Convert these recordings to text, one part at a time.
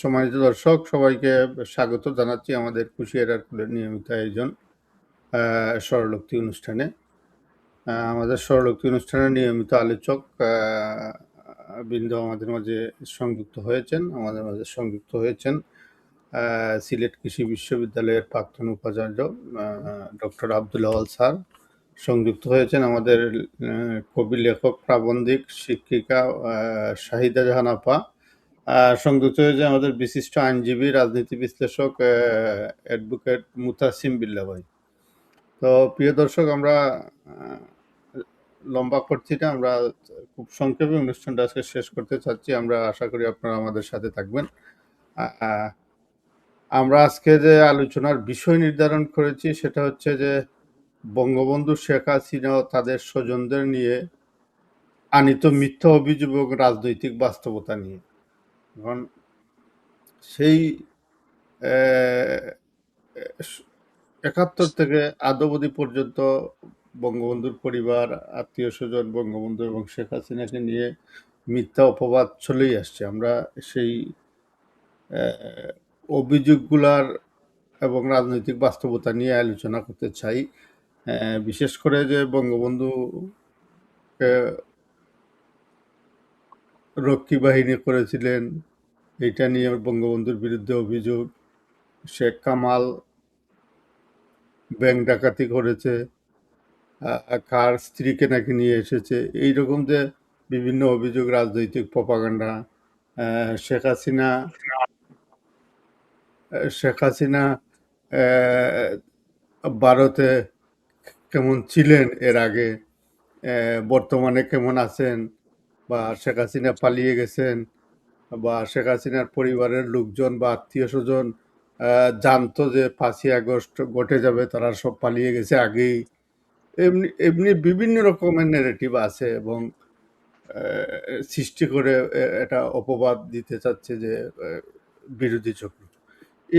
সম্মানিত দর্শক সবাইকে স্বাগত জানাচ্ছি আমাদের কুশিয়ারার কুলের নিয়মিত আয়োজন স্বরলোক্তি অনুষ্ঠানে। আমাদের স্বরলোক্তি অনুষ্ঠানের নিয়মিত আলোচক বৃন্দ আমাদের মাঝে সংযুক্ত হয়েছেন সিলেট কৃষি বিশ্ববিদ্যালয়ের প্রাক্তন উপাচার্য ডক্টর আব্দুল আওয়াল স্যার সংযুক্ত হয়েছেন, আমাদের কবি, লেখক, প্রাবন্ধিক, শিক্ষিকা শাহিদা জাহান আপা সংযুক্ত হয়েছে, আমাদের বিশিষ্ট আইনজীবী, রাজনীতি বিশ্লেষক অ্যাডভোকেট মুতাসিম বিল্লাহ ভাই। তো প্রিয় দর্শক, আমরা লম্বা করছি না, আমরা খুব সংক্ষেপে অনুষ্ঠানটা আজকে শেষ করতে চাচ্ছি। আমরা আশা করি আপনারা আমাদের সাথে থাকবেন। আমরা আজকে যে আলোচনার বিষয় নির্ধারণ করেছি সেটা হচ্ছে যে বঙ্গবন্ধু শেখ হাসিনা ও তাদের স্বজনদের নিয়ে আনিত মিথ্যা অভিযোগ এবং রাজনৈতিক বাস্তবতা নিয়ে। এখন সেই 71 থেকে আজ অবধি পর্যন্ত বঙ্গবন্ধুর পরিবার, আত্মীয় স্বজন, বঙ্গবন্ধু এবং শেখ হাসিনাকে নিয়ে মিথ্যা অপবাদ চলেই আসছে। আমরা সেই অভিযোগগুলার এবং রাজনৈতিক বাস্তবতা নিয়ে আলোচনা করতে চাই। বিশেষ করে যে বঙ্গবন্ধু রক্ষী বাহিনী করেছিলেন, এটা নিয়ে বঙ্গবন্ধুর বিরুদ্ধে অভিযোগ। শেখ কামাল ব্যাংক ডাকাতি করেছে, কার স্ত্রীকে নাকি নিয়ে এসেছে, এইরকম যে বিভিন্ন অভিযোগ, রাজনৈতিক প্রপাগান্ডা। শেখ হাসিনা ভারতে কেমন ছিলেন এর আগে, বর্তমানে কেমন আছেন, বা শেখ হাসিনা পালিয়ে গেছেন, বা শেখ হাসিনার পরিবারের লোকজন বা আত্মীয় স্বজন জানতো যে 5ই আগস্ট ঘটে যাবে, তারা সব পালিয়ে গেছে আগেই। এমনি বিভিন্ন রকমের নেগেটিভ আছে এবং সৃষ্টি করে এটা অপবাদ দিতে চাচ্ছে যে বিরোধী চক্র।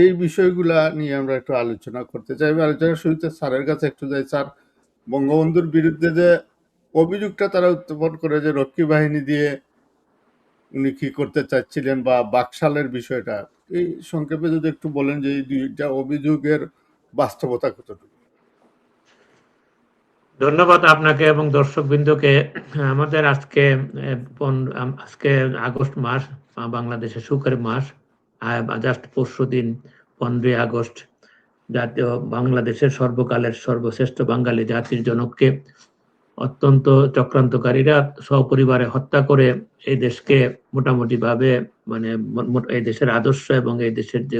এই বিষয়গুলা নিয়ে আমরা একটু আলোচনা করতে চাই। আলোচনার শুরুতে স্যারের কাছে একটু যাই। স্যার, বঙ্গবন্ধুর বিরুদ্ধে যে অভিযোগটা তারা উত্থাপন করে যে রক্ষী বাহিনী দিয়ে উনি কি করতে চাচ্ছিলেন বা বাকশালের বিষয়টা, এই সংক্ষেপে যদি একটু বলেন যে এই দুইটা অভিযোগের বাস্তবতা কতটুকু। ধন্যবাদ আপনাকে এবং দর্শকবৃন্দকে। আমাদের আজকে আগস্ট মাস, বাংলাদেশের সুখের মাস। জাস্ট পরশুদিন 15ই আগস্ট জাতীয় বাংলাদেশের সর্বকালের সর্বশ্রেষ্ঠ বাঙালি জাতির জনককে অত্যন্ত চক্রান্তকারীরা সপরিবারে হত্যা করে এই দেশকে মোটামুটি ভাবে মানে এই দেশের আদর্শ এবং এই দেশের যে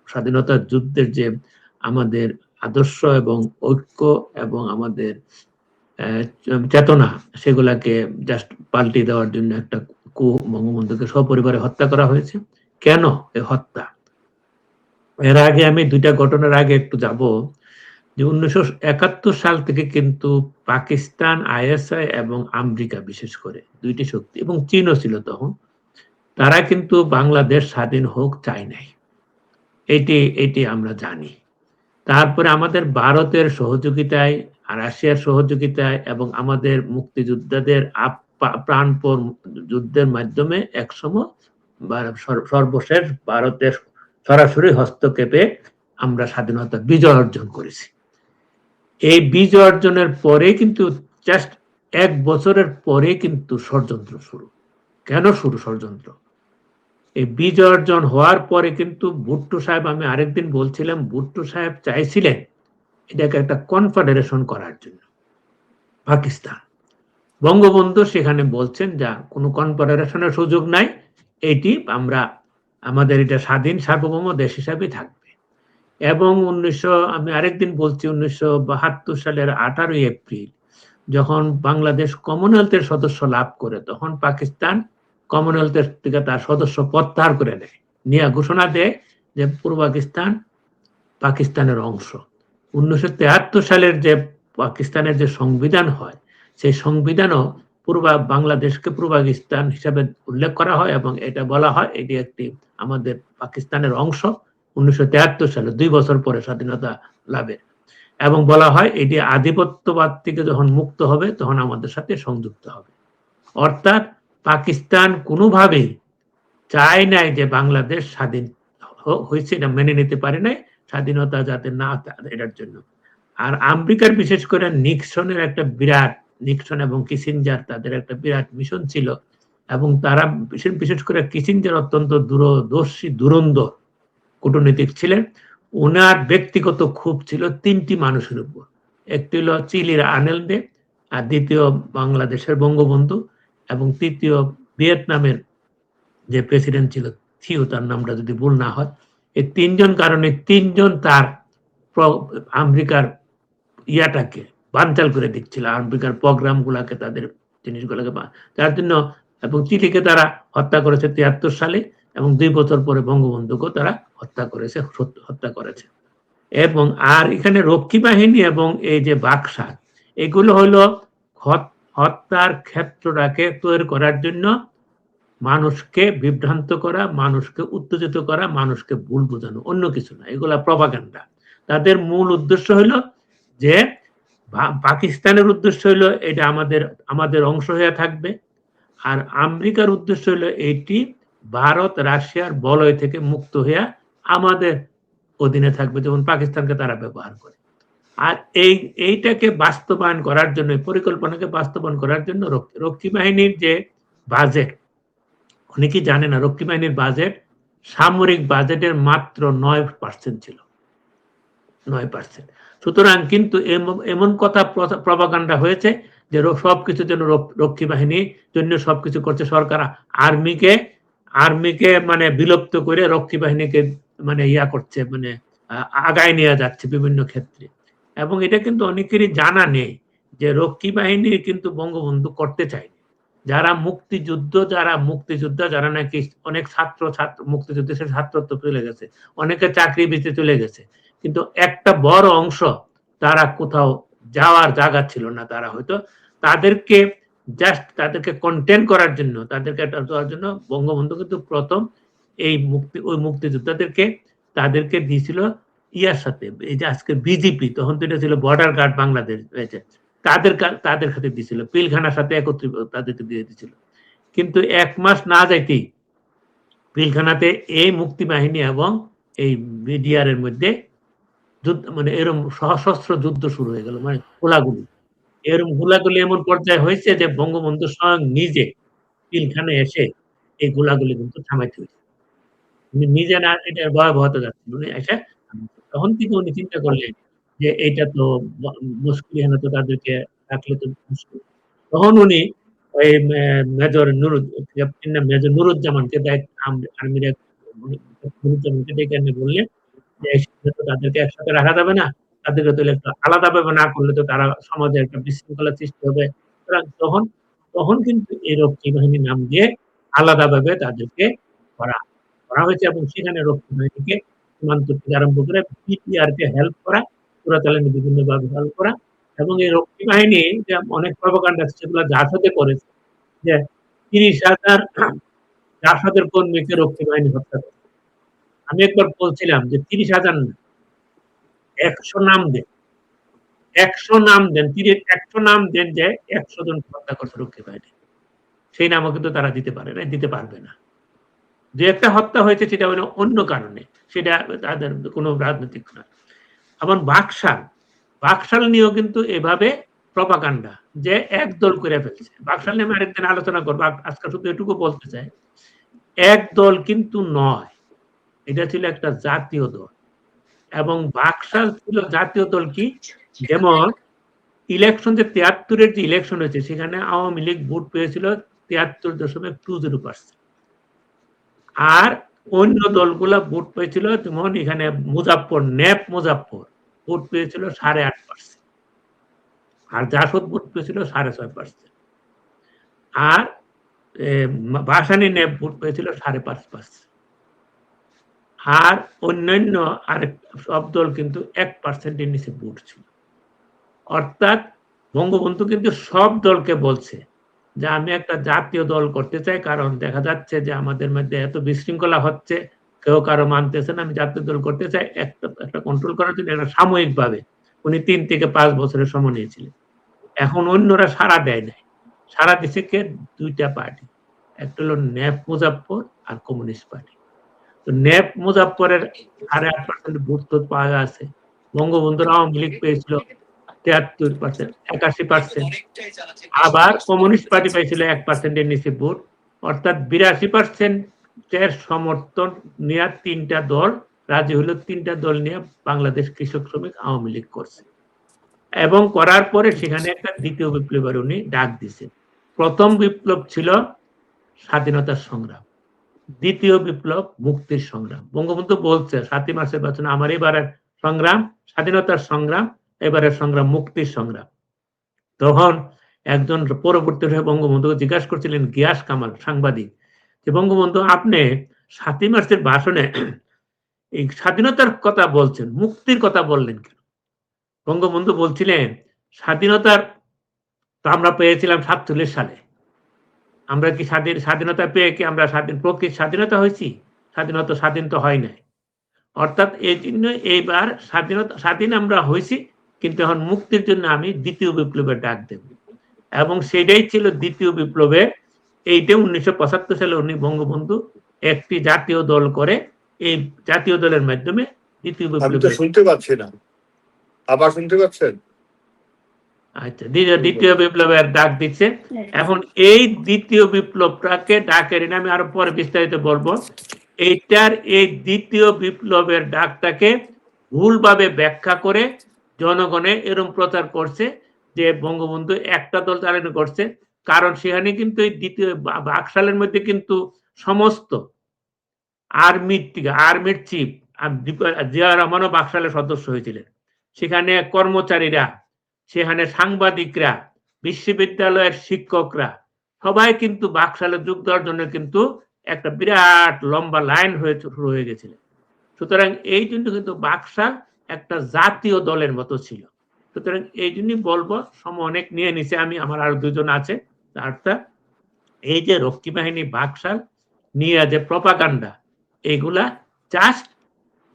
স্বাধীনতা যুদ্ধের যে আমাদের আদর্শ এবং ঐক্য এবং আমাদের চেতনা, সেগুলাকে জাস্ট পাল্টে দেওয়ার জন্য একটা বঙ্গবন্ধুকে সপরিবারে হত্যা করা হয়েছে। কেন এই হত্যা? এর আগে আমি দুইটা ঘটনার আগে একটু যাব যে 1971 সাল থেকে কিন্তু পাকিস্তান, আইএসআই এবং আমেরিকা, বিশেষ করে দুইটি শক্তি, এবং চীনও ছিল তখন, তারা কিন্তু বাংলাদেশ স্বাধীন হোক চায় নাই। এটি আমরা জানি। তারপরে আমাদের ভারতের সহযোগিতায়, রাশিয়ার সহযোগিতায় এবং আমাদের মুক্তিযোদ্ধাদের প্রাণপণ যুদ্ধের মাধ্যমে একসময় সর্বশেষ ভারতের সরাসরি হস্তক্ষেপে আমরা স্বাধীনতা বিজয় অর্জন করেছি। এই বিজয় অর্জনের পরে কিন্তু জাস্ট 1 বছরের পরে কিন্তু ষড়যন্ত্র শুরু। কেন শুরু ষড়যন্ত্র? এই বিজয় অর্জন হওয়ার পরে কিন্তু ভুট্টো সাহেব, আমি আরেকদিন বলছিলাম, ভুট্টো সাহেব চাইছিলেন এটাকে একটা কনফেডারেশন করার জন্য পাকিস্তান। বঙ্গবন্ধু সেখানে বলছেন যা কোনো কনফেডারেশনের সুযোগ নাই, এটি আমাদের এটা স্বাধীন সার্বভৌম দেশ হিসাবে থাকবে। এবং আমি আরেকদিন বলছি 1972 সালের 18 এপ্রিল যখন বাংলাদেশ কমনওয়েলথের সদস্য লাভ করে, তখন পাকিস্তান কমনওয়েলথের থেকে তার সদস্য প্রত্যাহার করে নেয়, নিয়ে ঘোষণা দেয় যে পূর্ব পাকিস্তানের অংশ। 1973 সালের যে পাকিস্তানের যে সংবিধান হয়, সেই সংবিধানও বাংলাদেশকে পূর্ব পাকিস্তান হিসাবে উল্লেখ করা হয় এবং এটা বলা হয় এটি একটি আমাদের পাকিস্তানের অংশ 1973 সালে, 2 বছর পরে স্বাধীনতা লাভের, এবং বলা হয় এটি আধিপত্যবাদ থেকে যখন মুক্ত হবে তখন আমাদের সাথে সংযুক্ত হবে। অর্থাৎ পাকিস্তান কোনোভাবেই চায় নাই যে বাংলাদেশ স্বাধীন হয়েছে, এটা মেনে নিতে পারে নাই, স্বাধীনতা যাতে না এটার জন্য। আর আমেরিকার বিশেষ করে নিক্সনের একটা বিরাট, নিক্সন এবং কিসিঞ্জার তাদের একটা বিরাট মিশন ছিল, এবং তারা বিশেষ করে কিসিঞ্জার অত্যন্ত দূরদর্শী ধুরন্ধর কূটনীতিক ছিলেন। ওনার ব্যক্তিগত ক্ষোভ ছিল তিনটি মানুষের উপর। একটি হলো চিলির আনেলদে, আর দ্বিতীয় বাংলাদেশের বঙ্গবন্ধু, এবং তৃতীয় ভিয়েতনামের যে প্রেসিডেন্ট ছিল থিও, তার নামটা যদি ভুল না হয়। এই তিনজন কারণে তিনজন তার আমেরিকার ইয়াটাকে বানচাল করে দিচ্ছিল, আমেরিকার প্রোগ্রাম গুলাকে, তাদের জিনিসগুলোকে, যার জন্য। এবং চিলিকে তারা হত্যা করেছে ৭৩ সালে, এবং ২ বছর পরে বঙ্গবন্ধুকেও তারা হত্যা করেছে। এবং আর এখানে রক্ষী বাহিনী এবং এই যে বাকশাল, এগুলো হলো হত্যার ক্ষেত্রটাকে তৈরি করার জন্য, মানুষকে বিভ্রান্ত করা, মানুষকে উত্তেজিত করা, মানুষকে ভুল বোঝানো, অন্য কিছু না। এগুলা প্রপাগান্ডা। তাদের মূল উদ্দেশ্য হলো যে পাকিস্তানের উদ্দেশ্য হলো এটা আমাদের অংশ হয়ে থাকবে, আর আমেরিকার উদ্দেশ্য হলো এটি ভারত রাশিয়ার বলয় থেকে মুক্ত হয়ে আমাদের অধীনে থাকবে, যেমন পাকিস্তানকে তারা ব্যবহার করে। আর এইটাকে বাস্তবায়ন করার জন্য, পরিকল্পনাকে বাস্তবায়ন করার জন্য রক্ষী বাহিনীর যে বাজেট, অনেকেই জানে না, রক্ষী বাহিনীর বাজেট সামরিক বাজেটের মাত্র ৯% ছিল, ৯%। সুতরাং কিন্তু এমন কথা প্রপাগান্ডা হয়েছে যে সবকিছুর জন্য রক্ষী বাহিনীর জন্য সবকিছু করছে সরকার, আর্মিকে মানে বিলুপ্ত করে রক্ষী বাহিনীকে মানে ইয়া করছে, মানে আগায় নিয়ে যাচ্ছে বিভিন্ন ক্ষেত্রে। এবং এটা কিন্তু অনেকেরই জানা নেই যে রক্ষী বাহিনী কিন্তু বঙ্গবন্ধু করতে চায়। যারা মুক্তিযোদ্ধা, যারা নাকি অনেক ছাত্র মুক্তিযুদ্ধে ছাত্রত্ব চলে গেছে, অনেকে চাকরি পেতে চলে গেছে, কিন্তু একটা বড় অংশ তারা কোথাও যাওয়ার জায়গা ছিল না। তারা হয়তো তাদেরকে কন্টেন করার জন্য, তাদেরকে দেওয়ার জন্য বঙ্গবন্ধু কিন্তু প্রথম এই তাদেরকে দিয়েছিল ইয়ার সাথে, এই যে আজকে বিজেপি, তখন তো এটা ছিল বর্ডার গার্ড বাংলাদেশ, তাদের সাথে দিয়েছিল, পিলখানার সাথে একত্রিত তাদেরকে দিয়ে দিয়েছিল। কিন্তু ১ মাস না যাইতেই পিলখানাতে এই মুক্তি বাহিনী এবং এই বিডিআর এর মধ্যে মানে এরকম সশস্ত্র যুদ্ধ শুরু হয়ে গেল, মানে গোলাগুলি এমন পর্যায়ে হয়েছে যে বঙ্গবন্ধু স্বয়ং নিজে পিলখানায় এসে এই গোলাগুলি কিন্তু থামাইতে হয়েছে। উনি নিজে না, এটার ভয়াবহতা যাচ্ছিল, উনি এসে তখন থেকে উনি চিন্তা করলেন যে এইটা তো মুশকিল, এখানে তো তাদেরকে রাখলে তো মুশকিল। তখন উনি ওই মেজর নুরুজ্জামানকে আর্মির নুরুজ্জামানকে ডেকে এনে বললেন যে তাদেরকে একসাথে রাখা যাবে না, তাদেরকে তো একটু আলাদাভাবে না করলে তো তারা সমাজে একটা বিশৃঙ্খলা সৃষ্টি হবে। তখন কিন্তু এই রক্ষী বাহিনী নাম দিয়ে আলাদাভাবে তাদেরকে করা হয়েছে, এবং সেখানে রক্ষী বাহিনীকে সীমান্ত থেকে আরম্ভ করে বিটিআর কে হেল্প করা, চোরাচালানি বিভিন্নভাবে হেল্প করা, এবং এই রক্ষী বাহিনী যে অনেক প্রপাগান্ডা সেগুলো জাসদে করেছে যে ৩০,০০০ জাসদের কর্মীকে রক্ষী বাহিনী হত্যা করে। আমি একবার বলছিলাম যে ৩০,০০০ না, ১০০ নাম দেন, ১০০ নাম দেন, ১০০ নাম দেন যে ১০০ জন হত্যা করছে রক্ষী বাহিনী। সেই নামও কিন্তু তারা দিতে পারবে না। যে একটা হত্যা হয়েছে সেটা হলো অন্য কারণে, সেটা তাদের কোনো রাজনৈতিক না। আবার বাকশাল নিয়েও কিন্তু এভাবে প্রপাগান্ডা যে একদল করে ফেলছে। বাকশাল নিয়ে আমি আরেকদিন আলোচনা করবো, আজকে শুধু এটুকু বলতে চাই, একদল কিন্তু নয়, এটা ছিল একটা জাতীয় দল। এবং বাকশাল ছিল জাতীয় দল কি, যেমন ইলেকশন যে ৭৩-এর যে ইলেকশন হয়েছে, সেখানে আওয়ামী লীগ ভোট পেয়েছিল ৭৩.২০%। আর অন্য দলগুলা ভোট পেয়েছিল, যেমন এখানে মুজাফফর ভোট পেয়েছিল ৮.৫%, আর জাসদ ভোট পেয়েছিল ৬.৫%, আর ভাসানী ন্যাপ ভোট পেয়েছিল ৫.৫%, আর অন্যান্য আরেক সব দল কিন্তু ১%-এর নিচে ভোট ছিল। অর্থাৎ বঙ্গবন্ধু কিন্তু সব দলকে বলছে যে আমি একটা জাতীয় দল করতে চাই, কারণ দেখা যাচ্ছে যে আমাদের মধ্যে এত বিশৃঙ্খলা হচ্ছে, কেউ কারো মানতেছে না, আমি জাতীয় দল করতে চাই একটা কন্ট্রোল করার জন্য। একটা সাময়িকভাবে উনি ৩ থেকে ৫ বছরের সময় নিয়েছিলেন। এখন অন্যরা সাড়া দেয় নাই, সাড়া দিছে কে, ২টা পার্টি, একটা হলো ন্যাপ মুজাফফর আর কমিউনিস্ট পার্টি। তো ন্যাপ মুজাফফরের 8.5% ভোট তো পাওয়া গেছে। বঙ্গবন্ধুর আওয়ামী লীগ পেয়েছিল 73%, 81%। আবার কমিউনিস্ট পার্টি পাইছিল 1% এর নিচে ভোট, অর্থাৎ 82% এর সমর্থন নিয়ে তিনটা দল রাজি হলো, তিনটা দল নিয়ে বাংলাদেশ কৃষক শ্রমিক আওয়ামী লীগ করছে এবং করার পরে সেখানে একটা দ্বিতীয় বিপ্লবের উনি ডাক দিছেন। প্রথম বিপ্লব ছিল স্বাধীনতার সংগ্রাম, দ্বিতীয় বিপ্লব মুক্তির সংগ্রাম। বঙ্গবন্ধু বলছে 7ই মার্চের বচনে, আমার এবারের সংগ্রাম স্বাধীনতার সংগ্রাম, এবারের সংগ্রাম মুক্তির সংগ্রাম। তখন একজন পরবর্তী বঙ্গবন্ধুকে জিজ্ঞাসা করছিলেন গিয়াস কামাল সাংবাদিক, যে বঙ্গবন্ধু আপনি 7ই মার্চের ভাষণে এই স্বাধীনতার কথা বলছেন, মুক্তির কথা বললেন কেন? বঙ্গবন্ধু বলছিলেন স্বাধীনতার তো আমরা পেয়েছিলাম 47 সালে। আমরা কি স্বাধীনতা পেয়ে কি আমরা প্রকৃত স্বাধীনতা হয়েছি? স্বাধীন তো হয় নাই। অর্থাৎ এই জন্য এইবার স্বাধীন আমরা হয়েছি, কিন্তু এখন মুক্তির জন্য আমি দ্বিতীয় বিপ্লবের ডাক দেব। এবং সেটাই ছিল দ্বিতীয় বিপ্লবে। এইটা 1975 সালে উনি বঙ্গবন্ধু একটি জাতীয় দল করে, এই জাতীয় দলের মাধ্যমে দ্বিতীয় আমি তো বিপ্লবের শুনতে পাচ্ছি না, আবার শুনতে পাচ্ছেন? আচ্ছা, দ্বিতীয় বিপ্লবের ডাক দিচ্ছে। এখন এই দ্বিতীয় বিপ্লবটাকে ডাকের আমি আরো পরে বিস্তারিত বলবো। এইটার এই দ্বিতীয় বিপ্লবের ডাকটাকে ভুলভাবে ব্যাখ্যা করে জনগণে এরকম প্রচার করছে যে বঙ্গবন্ধু একটা দল চালানো করছে। কারণ সেখানে কিন্তু এই দ্বিতীয় বাকশালের মধ্যে কিন্তু সমস্ত আর্মির চিফ জিয়া রহমানও বাকশালের সদস্য হয়েছিলেন। সেখানে কর্মচারীরা, সেখানে সাংবাদিকরা, বিশ্ববিদ্যালয়ের শিক্ষকরা সবাই কিন্তু বাকশালে যোগ দেওয়ার জন্য কিন্তু একটা বিরাট লম্বা লাইন হয়ে শুরু হয়ে গেছিল। সুতরাং এই জন্য কিন্তু বাকশাল একটা জাতীয় দলের মতো ছিল। সুতরাং এই জন্যই বলবো, সময় অনেক নিয়ে নিছে, আমি আমার আরো দুজন আছে, অর্থাৎ এই যে রক্ষী বাহিনী বাকশাল নিয়ে যে প্রপাগান্ডা, এগুলা জাস্ট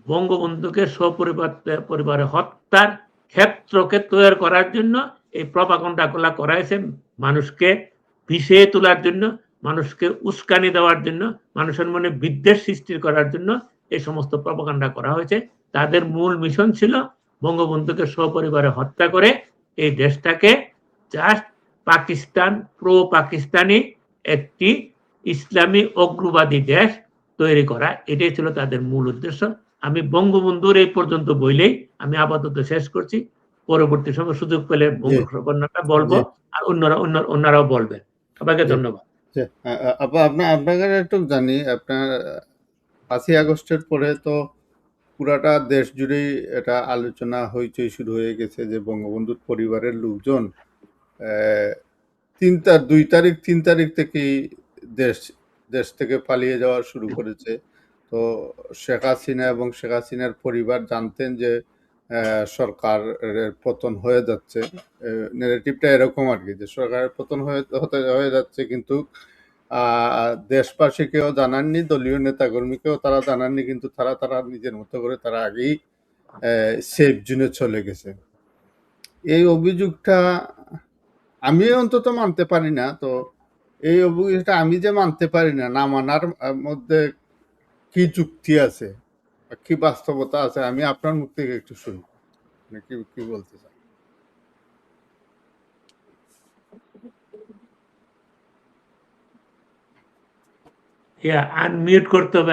বঙ্গবন্ধুকে সপরিবারে হত্যার ক্ষেত্রকে তৈরি করার জন্য এই প্রপাগান্ডা গুলা করাইছে, মানুষকে পিছিয়ে তোলার জন্য, মানুষকে উস্কানি দেওয়ার জন্য, মানুষের মনে বিদ্বেষ সৃষ্টি করার জন্য এই সমস্ত প্রপাগান্ডা করা হয়েছে। তাদের মূল মিশন ছিল বঙ্গবন্ধুকে সপরিবারে হত্যা করে এই দেশটাকে জাস্ট পাকিস্তান, প্রো পাকিস্তানি একটি ইসলামী অগ্রবাদী দেশ তৈরি করা, এটাই ছিল তাদের মূল উদ্দেশ্য। আমি বঙ্গবন্ধুর এই পর্যন্ত বইলেই আমি আপাতত শেষ করছি। পরবর্তী সময় সুযোগ পেলে বঙ্গবন্ধুটা বলবো, আর অন্যরাও বলবেন। সবাইকে ধন্যবাদ। আপনাকে একটু জানি, আপনার 5ই আগস্টের পরে তো পুরাটা দেশ জুড়েই এটা আলোচনা হইচই শুরু হয়ে গেছে যে বঙ্গবন্ধুর পরিবারের লোকজন 3 তারিখ থেকেই দেশ থেকে পালিয়ে যাওয়া শুরু করেছে। তো শেখ হাসিনা এবং শেখ হাসিনার পরিবার জানতেন যে সরকারের পতন হয়ে যাচ্ছে। নেগেটিভটা এরকম আর কি, যে সরকারের পতন হয়ে যাচ্ছে, কিন্তু দেশবাসীকেও জানাননি, দলীয় নেতাকর্মীকেও তারা জানাননি, কিন্তু তারা নিজের মতো করে তারা আগেই সেফ জোনে চলে গেছে। এই অভিযোগটা আমি অন্তত মানতে পারি না। তো এই অভিযোগটা আমি যে মানতে পারি না, না মানার মধ্যে কি যুক্তি আছে, কি বাস্তবতা আছে, আমি আপনার মুখ থেকে একটু শুনি, কি বলতে চান? আনমিউট করতে হবে।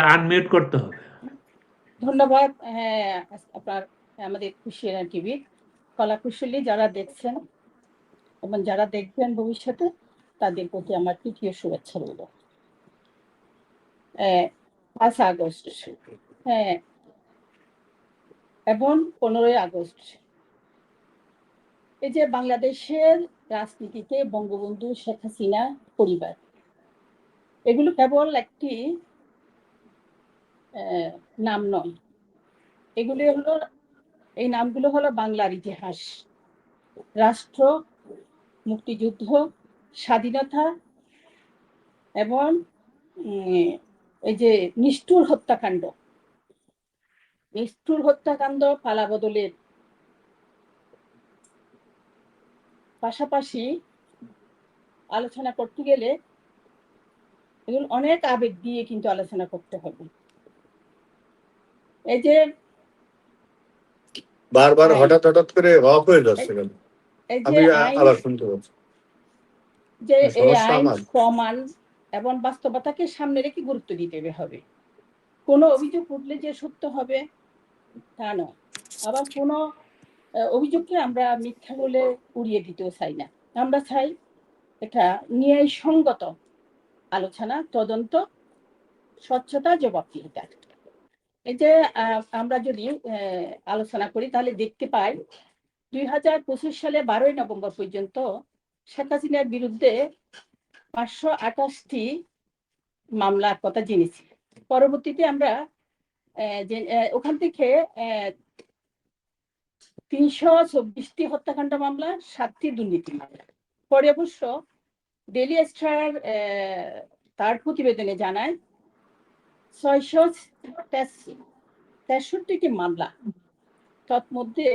ধন্যবাদ। হ্যাঁ, আপনার আমাদের কুশিয়ারা টিভি কলাকুশলী যারা দেখছেন এবং যারা দেখবেন ভবিষ্যতে, তাদের প্রতি আমার তৃতীয় শুভেচ্ছা রইল। 5 আগস্ট, হ্যাঁ, এবং 15ই আগস্ট, এই যে বাংলাদেশের রাজনীতিতে বঙ্গবন্ধু, শেখ হাসিনা পরিবার, এগুলো কেবল একটি নাম নয়, এগুলি হলো, এই নামগুলো হলো বাংলার ইতিহাস, রাষ্ট্র, মুক্তিযুদ্ধ, স্বাধীনতা এবং এই যে নিষ্ঠুর হত্যাকাণ্ড পালাবদলের পাশাপাশি আলোচনা করতে গেলে এগুলো অনেক আবেগ দিয়ে কিন্তু আলোচনা করতে হবে। এই যে বারবার হ্যাঁ, হঠাৎ হঠাৎ করে অফ হয়ে যাচ্ছে কেন? এই যে আমি আইন, আবার শুনতে পাচ্ছি। যে এই সমস্যা আইন আমার। প্রমাণ এবং বাস্তবতাকে সামনে রেখে গুরুত্ব দিতে হবে। কোনো অভিযোগ উঠলে যে সত্য হবে তা নয়, আবার কোনো অভিযোগকে আমরা মিথ্যা বলে উড়িয়ে দিতেও চাই না। আমরা চাই এটা ন্যায়সঙ্গত আলোচনা, তদন্ত, স্বচ্ছতা, জবাবদিহিতা। এই যে আমরা যদি আলোচনা করি তাহলে দেখতে পাই 2025 সালে 12ই নভেম্বর পর্যন্ত শেখ হাসিনার বিরুদ্ধে 528টি মামলার কথা জেনেছি। পরবর্তীতে আমরা ওখান থেকে 324টি হত্যাকাণ্ড মামলা, 7টি দুর্নীতি মামলা। পরে অবশ্য ডেইলি স্টার তার প্রতিবেদনে জানায় 663টি মামলা, তৎমধ্যে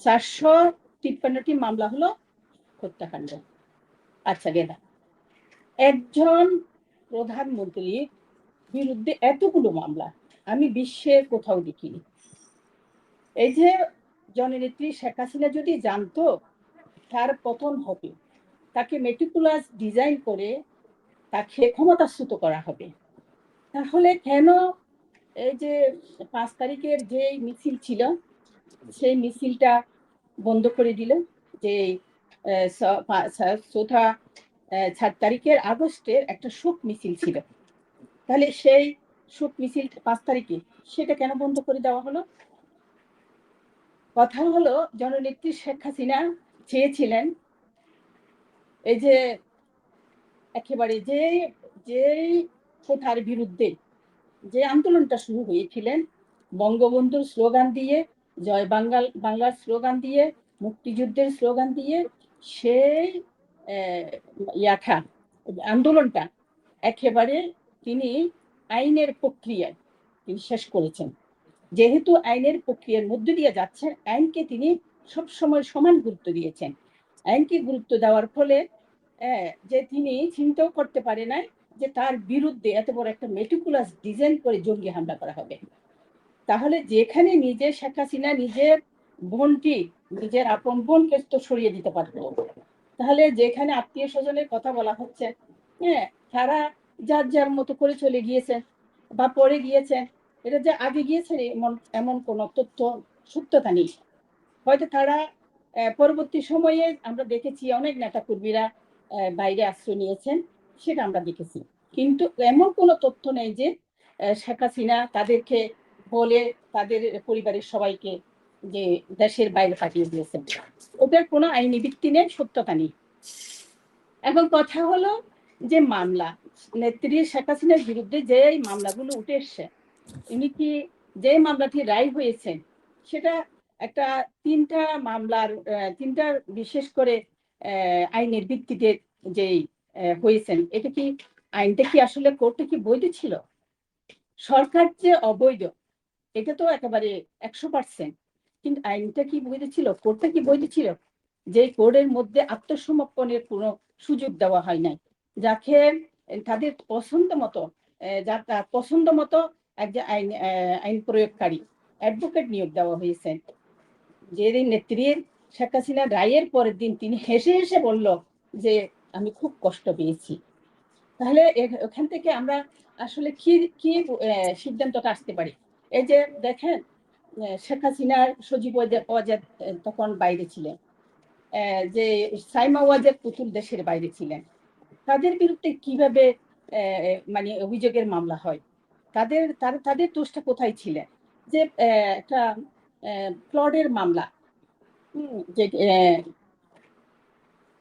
453টি মামলা হলো হত্যাকাণ্ড। আচ্ছা গেলা, একজন প্রধানমন্ত্রীর বিরুদ্ধে এতগুলো মামলা আমি বিশ্বের কোথাও দেখিনি। এই যে জননেত্রী শেখ হাসিনা যদি জানতো তার পতন হবে, তাকে মেটিকুলাস ডিজাইন করে তাকে ক্ষমতাচ্যুত করা হবে, তাহলে কেন এই যে 5 তারিখের যে মিছিল ছিল সেই মিছিলটা বন্ধ করে দিল? যে 4 তারিখের আগস্টের একটা শোক মিছিল ছিল, তাহলে সেই শোক মিছিল 5 তারিখে সেটা কেন বন্ধ করে দেওয়া হলো? কথা হলো জননেত্রী শেখ হাসিনা চেয়েছিলেন এই যে একেবারে যেই প্রথার বিরুদ্ধে যে আন্দোলনটা শুরু হয়েছিলেন, বঙ্গবন্ধুর স্লোগান দিয়ে, জয় বাংলার স্লোগান দিয়ে, মুক্তিযুদ্ধের স্লোগান দিয়ে, সেই আন্দোলনটা একেবারে তিনি আইনের প্রক্রিয়ায় তিনি শেষ করেছেন। যেহেতু আইনের প্রক্রিয়ার মধ্য দিয়ে যাচ্ছেন, আইনকে তিনি সবসময় সমান গুরুত্ব দিয়েছেন। আইনকে গুরুত্ব দেওয়ার ফলে যে তিনি চিন্তাও করতে পারে নাই যে তার বিরুদ্ধে এত বড় একটা মেটিকুলাস ডিজাইন করে জঙ্গি হামলা করা হবে। তাহলে যেখানে নিজে শেখ হাসিনা নিজের বোনটি, নিজের আপন বোনকে তো সরিয়ে দিতে পারতো, তাহলে যেখানে আত্মীয় স্বজনের কথা বলা হচ্ছে, হ্যাঁ, তারা যার যার মতো করে চলে গিয়েছেন বা পরে গিয়েছেন, এটা যে আগে গিয়েছেন এমন কোন তথ্য সত্যতা নেই। হয়তো তারা পরবর্তী সময়ে আমরা দেখেছি অনেক নেতা কর্মীরা বাইরে আশ্রয় নিয়েছেন, সেটা আমরা দেখেছি, কিন্তু এমন কোনো তথ্য নেই যে শেখ হাসিনা তাদেরকে বলে তাদের পরিবারের সবাইকে যে দেশের বাইরে পাঠিয়ে দিয়েছেন। ওদের কোনো আইনি ভিত্তি নেই, সত্যতা নেই। এখন কথা হলো যে মামলা, নেত্রী শেখ হাসিনার বিরুদ্ধে যে মামলাগুলো উঠে এসছে, ইনি কি যে মামলাটি রায় হয়েছে সেটা একটা 3টা মামলার 3টা বিশেষ করে আইনের ভিত্তিতে যে হয়েছেন, এটা কি আইনটা কি আসলে কোর্টে কি বৈধ ছিল? সরকার যে অবৈধ এটা তো একেবারে 100%, কিন্তু আইনটা কি বৈধ ছিল? কোর্টটা কি বৈধ ছিল? যে কোর্টের মধ্যে আত্মসমর্পণের কোনো সুযোগ দেওয়া হয় নাই, যাকে তাদের পছন্দ মতো যার পছন্দ মতো একজন আইন প্রয়োগকারী অ্যাডভোকেট নিয়োগ দেওয়া হয়েছে। যেদিন নেত্রীর শেখ হাসিনা রায়ের পরের দিন তিনি হেসে হেসে বলল যে আমি খুব কষ্ট পেয়েছি। তাহলে ওখান থেকে আমরা আসলে কি কি সিদ্ধান্তটা আসতে পারি? এই যে দেখেন, শেখ হাসিনার সজীব ওয়াজেদ তখন বাইরে ছিলেন, যে সাইমা ওয়াজেদ পুতুল দেশের বাইরে ছিলেন, তাদের বিরুদ্ধে কিভাবে মানে অভিযোগের মামলা হয়? তাদের দোষটা কোথায় ছিলেন? যে একটা ফ্লডের মামলা, যে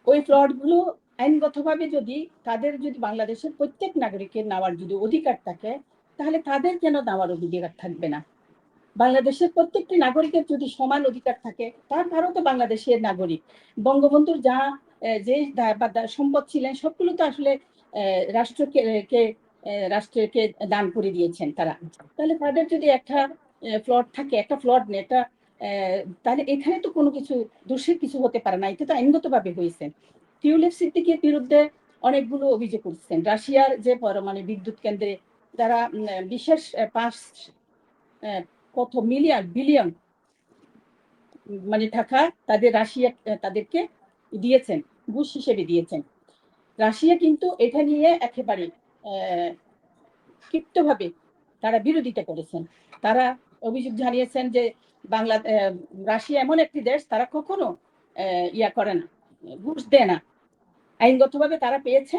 ওই ফ্লডগুলো আইনগতভাবে যদি তাদের যদি বাংলাদেশের প্রত্যেক নাগরিকের নেওয়ার যদি অধিকার থাকে, তাহলে তাদের কেন নেওয়ার অধিকার থাকবে না? বাংলাদেশের প্রত্যেকটি নাগরিকের যদি সমান অধিকার থাকে, তারও তো বাংলাদেশের নাগরিক। বঙ্গবন্ধুর যা যে সম্পদ ছিলেন সবগুলো তো আসলে রাষ্ট্রকে দান করে দিয়েছেন তারা। তাহলে তাদের যদি একটা ফ্লড থাকে, একটা ফ্লড নেই, এটা তাহলে এখানে তো কোনো কিছু দোষের কিছু হতে পারে না, এটা তো আইনগতভাবে হয়েছে। টিউলিপ সিদ্দিকীর বিরুদ্ধে অনেকগুলো অভিযোগ করছেন। রাশিয়ার যে পরমাণু বিদ্যুৎ কেন্দ্রে যারা বিশেষ কত মিলিয়ন বিলিয়ন মানে টাকা তাদের রাশিয়া তাদেরকে দিয়েছেন, ঘুষ হিসেবে দিয়েছেন। রাশিয়া কিন্তু এটা নিয়ে একেবারে ক্ষিপ্তভাবে তারা বিরোধিতা করেছেন। তারা অভিযোগ জানিয়েছেন যে রাশিয়া এমন একটি দেশ, তারা কখনো ইয়া করে না, ঘুষ দেয় না, আইনগতভাবে তারা পেয়েছে।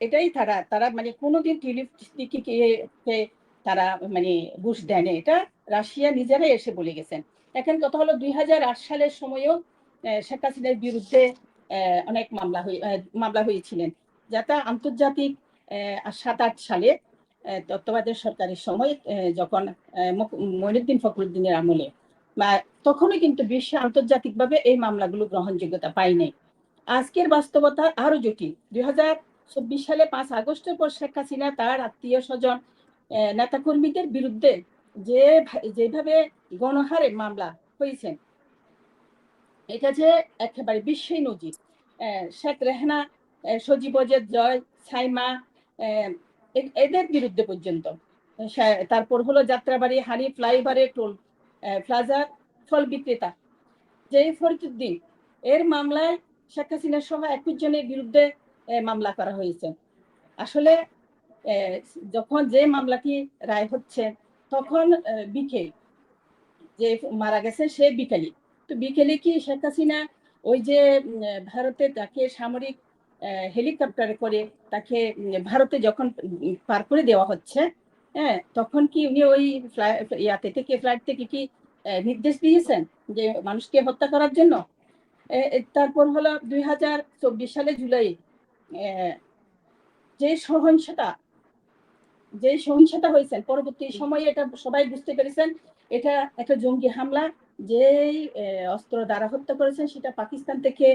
এটাই তারা মানে কোনোদিন তারা মানে ঘুষ দেয় না, এটা রাশিয়া নিজেরাই এসে বলে গেছেন। এখন কথা হলো 2008 সালের সময়ও শেখ হাসিনার বিরুদ্ধে অনেক মামলা হয়েছিলেন, যেটা আন্তর্জাতিক 7-8 সালে তত্ত্বাবধায়ক সরকারের সময় যখন মঈনুদ্দিন ফখরুদ্দিনের আমলে, তখনই কিন্তু বিশ্ব আন্তর্জাতিকভাবে এই মামলাগুলো গ্রহণযোগ্যতা পায়নি। আজকের বাস্তবতা আরো জটিল। 2024 সালে 5 আগস্টের পর শেখ হাসিনা তার আত্মীয় স্বজন নেতাকর্মীদের বিরুদ্ধে যেভাবে গণহারে মামলা হয়েছে, এটা যে একেবারে বিশ্বই নজির। শেখ রেহানা, সজীব ওয়াজেদ জয়, সাইমা, এদের বিরুদ্ধে পর্যন্ত। তারপর হলো যাত্রাবাড়ি হানি ফ্লাইওভারের টোল প্লাজার ফল বিক্রেতা যে ফরিদুদ্দিন, এর মামলায় শেখ হাসিনা সহ 21 জনের বিরুদ্ধে মামলা করা হয়েছে। আসলে যখন যে মামলাটি রায় হচ্ছে, তখন বিকেল, যে মারা গেছে সে বিকেলে, তো বিকেলে কি শেখ হাসিনা ওই যে ভারতে তাকে সামরিক হেলিকপ্টারে করে তাকে ভারতে যখন পার করে দেওয়া হচ্ছে, হ্যাঁ, তখন কি উনি ওই ফ্লাইট থেকে কি নির্দেশ দিয়েছেন যে মানুষকে হত্যা করার জন্য? তারপর হলো 2024 সালে জুলাই যে সহিংসতা হয়েছে, পরবর্তী সময়ে এটা সবাই বুঝতে পেরেছেন এটা একটা জঙ্গি হামলা। যেই অস্ত্র দ্বারা হত্যা করেছেন সেটা পাকিস্তান থেকে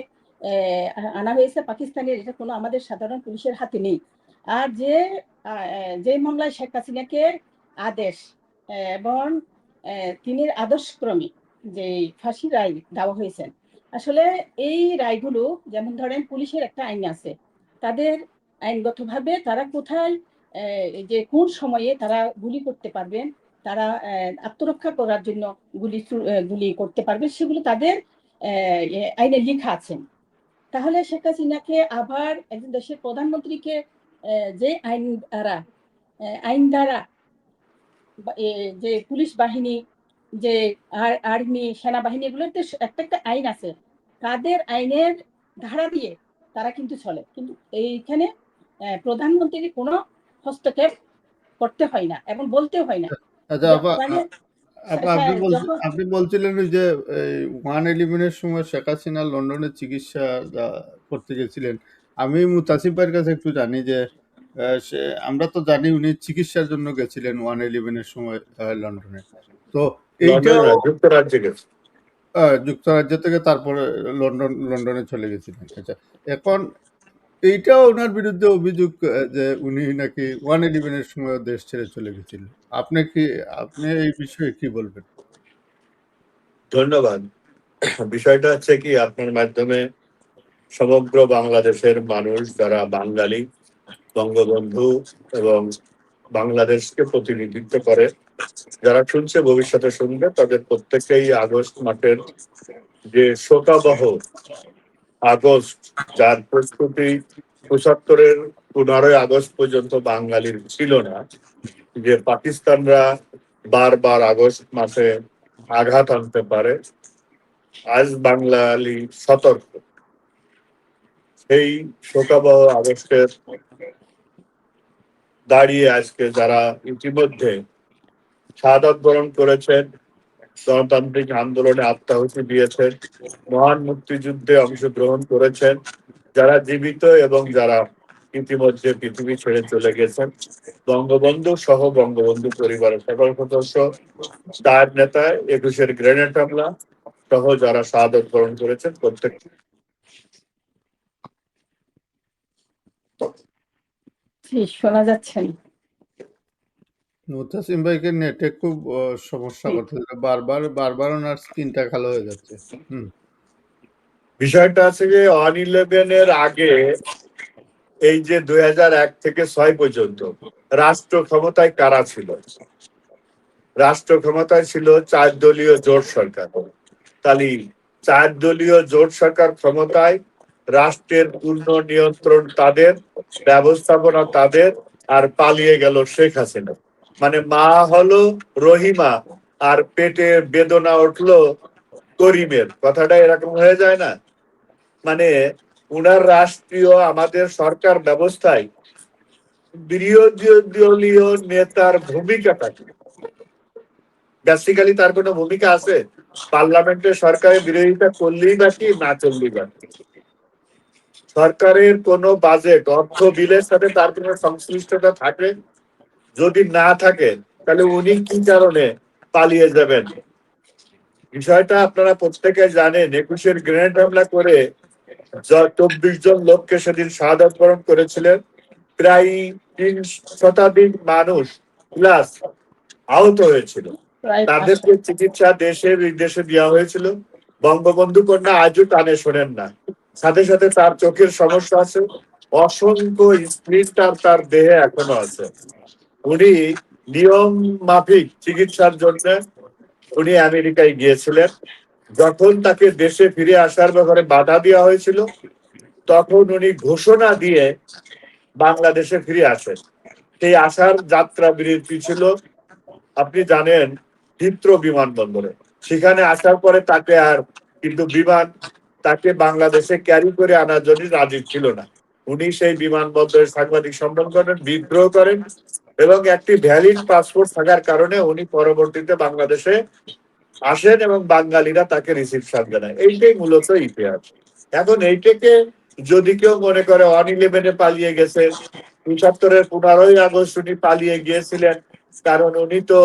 আনা হয়েছে, পাকিস্তানের, এটা কোনো আমাদের সাধারণ পুলিশের হাতে নেই। আর যে মামলায় শেখ হাসিনাকে আদেশ এবং তিনি আদর্শক্রমে যে ফাঁসি রায় দেওয়া হয়েছে, আসলে এই রায়গুলো, যেমন ধরেন পুলিশের একটা আইন আছে, তাদের আইনগতভাবে তারা কোথায় যে কোন সময়ে তারা গুলি করতে পারবেন, তারা আত্মরক্ষা করার জন্য গুলি করতে পারবে, সেগুলো তাদের আইনে লেখা আছে। তাহলে শেখ হাসিনাকে আবার একজন দেশের প্রধানমন্ত্রীকে যে আইন দ্বারা যে পুলিশ বাহিনী, যে আর্মি, সেনাবাহিনী, এগুলোর তো একটা আইন আছে, তাদের আইনের ধারা দিয়ে তারা কিন্তু চলে। কিন্তু এইখানে প্রধানমন্ত্রীর কোনো হস্তক্ষেপ করতে হয় না এবং বলতেও হয় না। আচ্ছা আপনি বলছিলেন যে 111-এর সময় শেখ হাসিনা লন্ডনে চিকিৎসা করতে গেছিলেন। আমি মুতাসিফ ভাইয়ের কাছে একটু জানি যে আমরা তো জানি উনি চিকিৎসার জন্য গেছিলেন 111-এর সময় লন্ডনে। তো এইটাও যুক্তরাজ্যে গেছে, যুক্তরাজ্য থেকে তারপরে লন্ডনে চলে গেছিলেন। আচ্ছা, এখন এইটাও ওনার বিরুদ্ধে অভিযোগ যে উনি নাকি 111-এর সময় দেশ ছেড়ে চলে গেছিলেন। আপনি এই বিষয়ে কি বলবেন? ধন্যবাদ। বিষয়টা হচ্ছে কি, আপনার মাধ্যমে সমগ্র বাংলাদেশের মানুষ যারা বাঙালি, বঙ্গবন্ধু এবং বাংলাদেশকে প্রতিনিধিত্ব করে, যারা শুনছে, ভবিষ্যতে শুনবে, তাদের প্রত্যেকেই আগস্ট মাসের যে শোকাবহ আগস্ট, যার প্রস্তুতি 75-এর 15ই আগস্ট পর্যন্ত বাঙালির ছিল না, যে পাকিস্তানরা বারবার আগস্ট মাসে আঘাত আনতে পারে, আজ বাঙালি সতর্ক। সেই শোকাবহ আগস্টের দাঁড়িয়ে আজকে যারা ইতিমধ্যে শাহাদাত বরণ করেছেন, গণতান্ত্রিক আন্দোলনে আত্মাহুতি দিয়েছেন, মহান মুক্তিযুদ্ধে অংশগ্রহণ করেছেন, যারা জীবিত এবং যারা ইতিমধ্যে পৃথিবী ছেড়ে চলে গেছেন, বঙ্গবন্ধু সহ বঙ্গবন্ধু পরিবারের সকল সদস্য, তার নেতা 21-এর গ্রেনেড হামলা সহ যারা শাহাদাত বরণ করেছেন, প্রত্যেক শোনা যাচ্ছে না। মুতাসিম ভাইকে নেটে খুব সমস্যা করতেছে, বারবার ওনার স্ক্রিনটা কালো হয়ে যাচ্ছে। বিষয়টা আছে যে 1/11 আগে এই যে 2001 থেকে 6 পর্যন্ত রাষ্ট্র ক্ষমতায় কারা ছিল? রাষ্ট্র ক্ষমতায় ছিল 4 দলীয় জোট সরকার। তাহলে 4 দলীয় জোট সরকার ক্ষমতায়, রাষ্ট্রের পূর্ণ নিয়ন্ত্রণ তাদের, ব্যবস্থাপনা তাদের, আর পালিয়ে গেল শেখ হাসিনা। মানে মা হলো রহিমা আর পেটে বেদনা উঠলো করিমের, কথাটা এরকম হয়ে যায় না? মানে উনার রাষ্ট্রীয় আমাদের সরকার ব্যবস্থায় বিরোধী দলীয় নেতার ভূমিকাটা কি? বেসিক্যালি তার কোনো ভূমিকা আছে? পার্লামেন্টের সরকারের বিরোধিতা করলেই বা কি, না চললেই বা কি? সরকারের কোন বাজেট অর্থ বিলের সাথে তার কোনো সংশ্লিষ্টতা থাকে? যদি না থাকে তাহলে উনি কি কারণে পালিয়ে যাবেন? বিষয়টা আপনারা প্রত্যেকে জানেন। 21-এর গ্রেনেড হামলা করে 24 জন লোককে সেদিন শাহাদাত বরণ করেছিলেন। প্রায় 3 শতাধিক মানুষ প্লাস আহত হয়েছিল। প্রায় তাদেরকে চিকিৎসা দেশে বিদেশে দেওয়া হয়েছিল। বঙ্গবন্ধু কন্যা আজও কানে শোনেন না। সাথে সাথে তার চোখের সমস্যা আছে, অসংখ্য স্প্লিন্টার তার দেহে এখনো আছে। উনি নিয়ম মাফিক চিকিৎসার জন্য উনি আমেরিকায় গিয়েছিলেন। যখন তাকে দেশে ফিরে আসার ব্যাপারে বাধা দেওয়া হয়েছিল, তখন উনি ঘোষণা দিয়ে বাংলাদেশে ফিরে আসেন। সেই আসার যাত্রা বিরতি ছিল, আপনি জানেন, হিথ্রো বিমানবন্দরে। সেখানে আসার পরে তাকে আর কিন্তু বিমান তাকে বাংলাদেশে ক্যারি করে আনার জন্য রাজি ছিল না। উনি সেই বিমানবন্দরে সাংবাদিক সম্মেলন করেন, বিদ্রোহ করেন, এবং একটি ভ্যালিড পাসপোর্ট থাকার কারণে উনি পরবর্তীতে বাংলাদেশে আসেন এবং বাঙালিরা তাকে রিসিপশন জানায়। এইটাই মূলত ইতিহাস। এখন এইটাকে যদি কেউ মনে করে 1/11 পালিয়ে গেছে, 75-এর 15ই আগস্ট উনি পালিয়ে গিয়েছিলেন কারণ উনি তো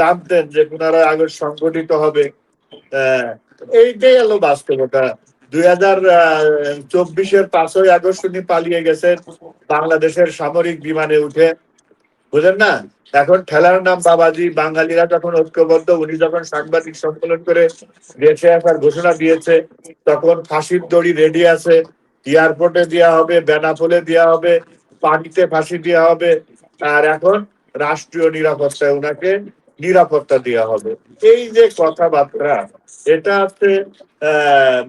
জানতেন যে 15ই আগস্ট সংগঠিত হবে, এইটাই হলো বাস্তবতা। 2024-এর 5ই আগস্ট উনি পালিয়ে গেছেন বাংলাদেশের সামরিক বিমানে উঠে, বুঝলেন না? এখন ঠেলার নাম বাবাজি। বাঙালিরা যখন ঐক্যবদ্ধ, উনি যখন সাংবাদিক সম্মেলন করে দেশে আসার ঘোষণা দিয়েছে, তখন ফাঁসির দড়ি রেডি আছে, এয়ারপোর্টে দেওয়া হবে, বেনাপোলে দেওয়া হবে, পানিতে ফাঁসি দেওয়া হবে, আর এখন রাষ্ট্রীয় নিরাপত্তায় ওনাকে নিরাপত্তা দেওয়া হবে। এই যে কথাবার্তা, এটা হচ্ছে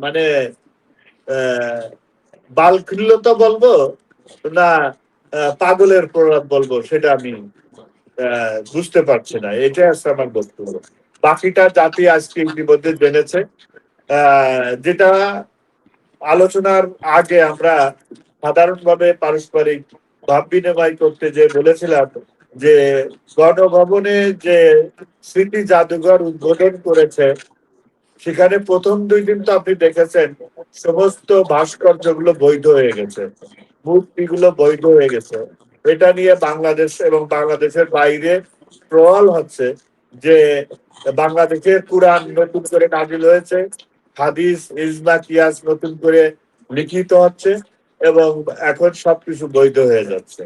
মানে বালখিল্যতা বলবো না পাগলের প্রলাপ বলবো, সেটা আমি বুঝতে পারছি না। এটা আছে আমার বক্তব্য। বাকিটা জাতি আজকে ইতিমধ্যে জেনেছে। যেটা আলোচনার আগে আমরা সাধারণভাবে পারস্পরিক ভাব বিনিময় করতে যে বলেছিলাম যে গণভবনে যে স্মৃতি জাদুঘর উদ্বোধন করেছে, সেখানে প্রথম 2 দিন তো আপনি দেখেছেন সমস্ত ভাস্কর্যগুলো বৈধ হয়ে গেছে, মূর্তিগুলো বৈধ হয়ে গেছে। এটা নিয়ে বাংলাদেশ এবং বাংলাদেশের বাইরে ট্রল হচ্ছে যে বাংলাদেশের কুরআন নতুন করে নাজিল হয়েছে, হাদিস ইজমা কিয়াস নতুন করে লিখিত হচ্ছে, এবং এখন সবকিছু বৈধ হয়ে যাচ্ছে।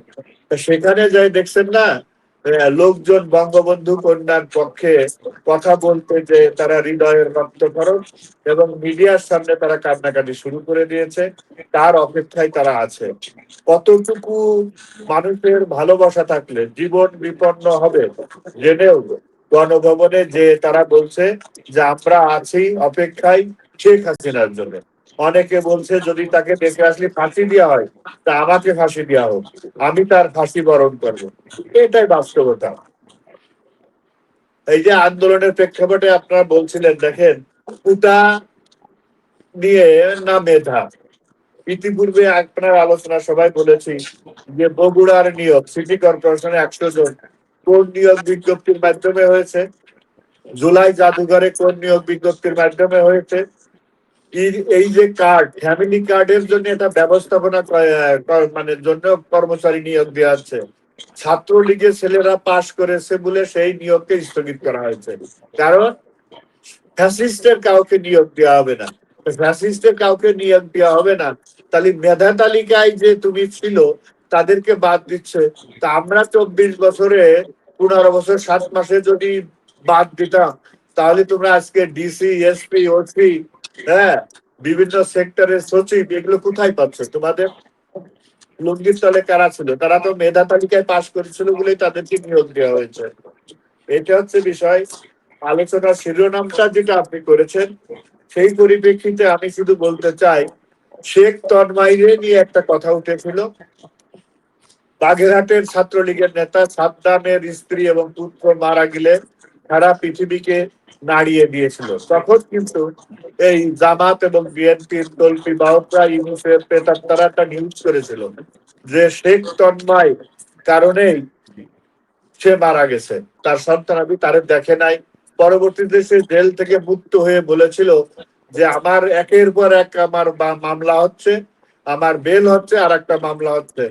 সেখানে যাই দেখছেন না, লোকজন বঙ্গবন্ধু কন্যার পক্ষে কথা বলতে যে তারা হৃদয়ের রক্তক্ষরণ, এবং মিডিয়ার সামনে তারা কান্নাকাটি শুরু করে দিয়েছে। তার অপেক্ষায় তারা আছে। কতটুকু মানুষের ভালোবাসা থাকলে জীবন বিপন্ন হবে জেনেও গণভবনে যে তারা বলছে যে আমরা আছি অপেক্ষায় শেখ হাসিনার জন্য। অনেকে বলছে যদি তাকে দেখে আসলে ফাঁসি দেওয়া হয়, তা আমাকে ফাঁসি দেওয়া হোক, আমি তার ফাঁসি বরণ করবো। এটাই বাস্তবতা। এই যে আন্দোলনের প্রেক্ষাপটে আপনারা বলছিলেন, দেখেন উটা নিয়ে না মেধা, ইতিপূর্বে আপনার আলোচনা সবাই বলেছি যে বগুড়ার নিয়োগ সিটি কর্পোরেশনে 100 জন কোন নিয়োগ বিজ্ঞপ্তির মাধ্যমে হয়েছে? জুলাই জাদুঘরে কোন নিয়োগ বিজ্ঞপ্তির মাধ্যমে হয়েছে? এই যে কার্ড, ফ্যামিলি কার্ডের জন্য এটা ব্যবস্থাপনা মানে জন্য কর্মচারী নিয়োগ দেওয়া হচ্ছে। ছাত্রলীগের ছেলেরা পাশ করেছে বলে সেই নিয়োগকে স্থগিত করা হয়েছে, কারণ ফ্যাসিস্টের কাউকে নিয়োগ দেওয়া হবে না। ফ্যাসিস্টের কাউকে নিয়োগ দেওয়া হবে না, তাহলে মেধা তালিকায় যে তুমি ছিল তাদেরকে বাদ দিচ্ছে। তা আমরা 24 বছরে 15 বছর 7 মাসে যদি বাদ দিতাম, তাহলে তোমরা আজকে ডিসি, এসপি, ওসি, হ্যাঁ, বিভিন্ন সেক্টরের সচিব, এগুলো কোথায় পাচ্ছ? তোমাদের লুঙ্গির তলে কারা ছিল? তারা তো মেধা তালিকায় পাশ করেছিল বলেই তাদেরকে নিয়োগ দেওয়া হয়েছে। এটা হচ্ছে বিষয়। আলোচনার শিরোনামটা যেটা আপনি করেছেন, সেই পরিপ্রেক্ষিতে আমি শুধু বলতে চাই, শেখ তন্ময়রে নিয়ে একটা কথা উঠেছিল। বাগেরহাটের ছাত্রলীগের নেতা সাদ্দামের স্ত্রী এবং পুত্র মারা গেলে সারা পৃথিবীকে নাড়িয়ে দিয়েছিল। তখন কিন্তু এই জামাত এবং বিএনপির তল্পি বাহকরা, ইউনিসেফ, তারা একটা নিউজ করেছিল যে শেখ তন্ময় কারণেই সে মারা গেছে, তার সন্তানাদি তারে দেখে নাই। পরবর্তীতে সে জেল থেকে মুক্ত হয়ে বলেছিল যে আমার একের পর এক আমার মামলা হচ্ছে, আমার বেল হচ্ছে, আর একটা মামলা হচ্ছে।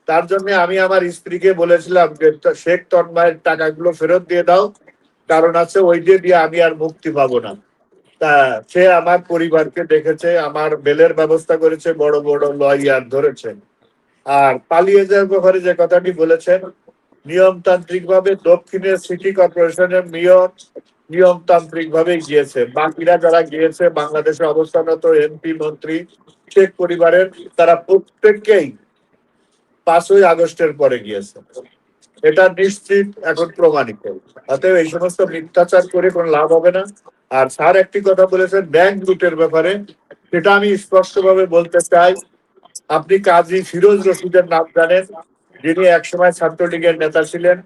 তার জন্য আমি আমার স্ত্রীকে বলেছিলাম যে শেখ তন্ময়ের টাকাগুলো ফেরত দিয়ে দাও, কারণ আছে ওই দিয়ে আমি আর মুক্তি পাবো না। তা সে আমার পরিবারকে দেখেছে, আমার বেলের ব্যবস্থা করেছে, বড় বড় লয়ার ধরেছে। আর পালিয়ে যাওয়ার ব্যাপারে যে কথাটি বলেছেন, নিয়মতান্ত্রিক ভাবে দক্ষিণের সিটি কর্পোরেশনের মেয়র নিয়মতান্ত্রিক ভাবে গিয়েছে। বাকিরা যারা গিয়েছে বাংলাদেশে অবস্থানরত এমপি, মন্ত্রী, শেখ পরিবারের, তারা প্রত্যেককেই 5ই আগস্টের পরে গিয়েছে। এটা নিশ্চিত, এখন প্রমাণিত। অতএব এই সমস্ত মিথ্যাচার করে কোনো লাভ হবে না। আর স্যার একটি কথা বলেছেন ব্যাংক লুটের ব্যাপারে, সেটা আমি স্পষ্টভাবে বলতে চাই। আপনি কাজী ফিরোজ রশিদের নাম জানেন, যিনি একসময় ছাত্রলীগের নেতা ছিলেন,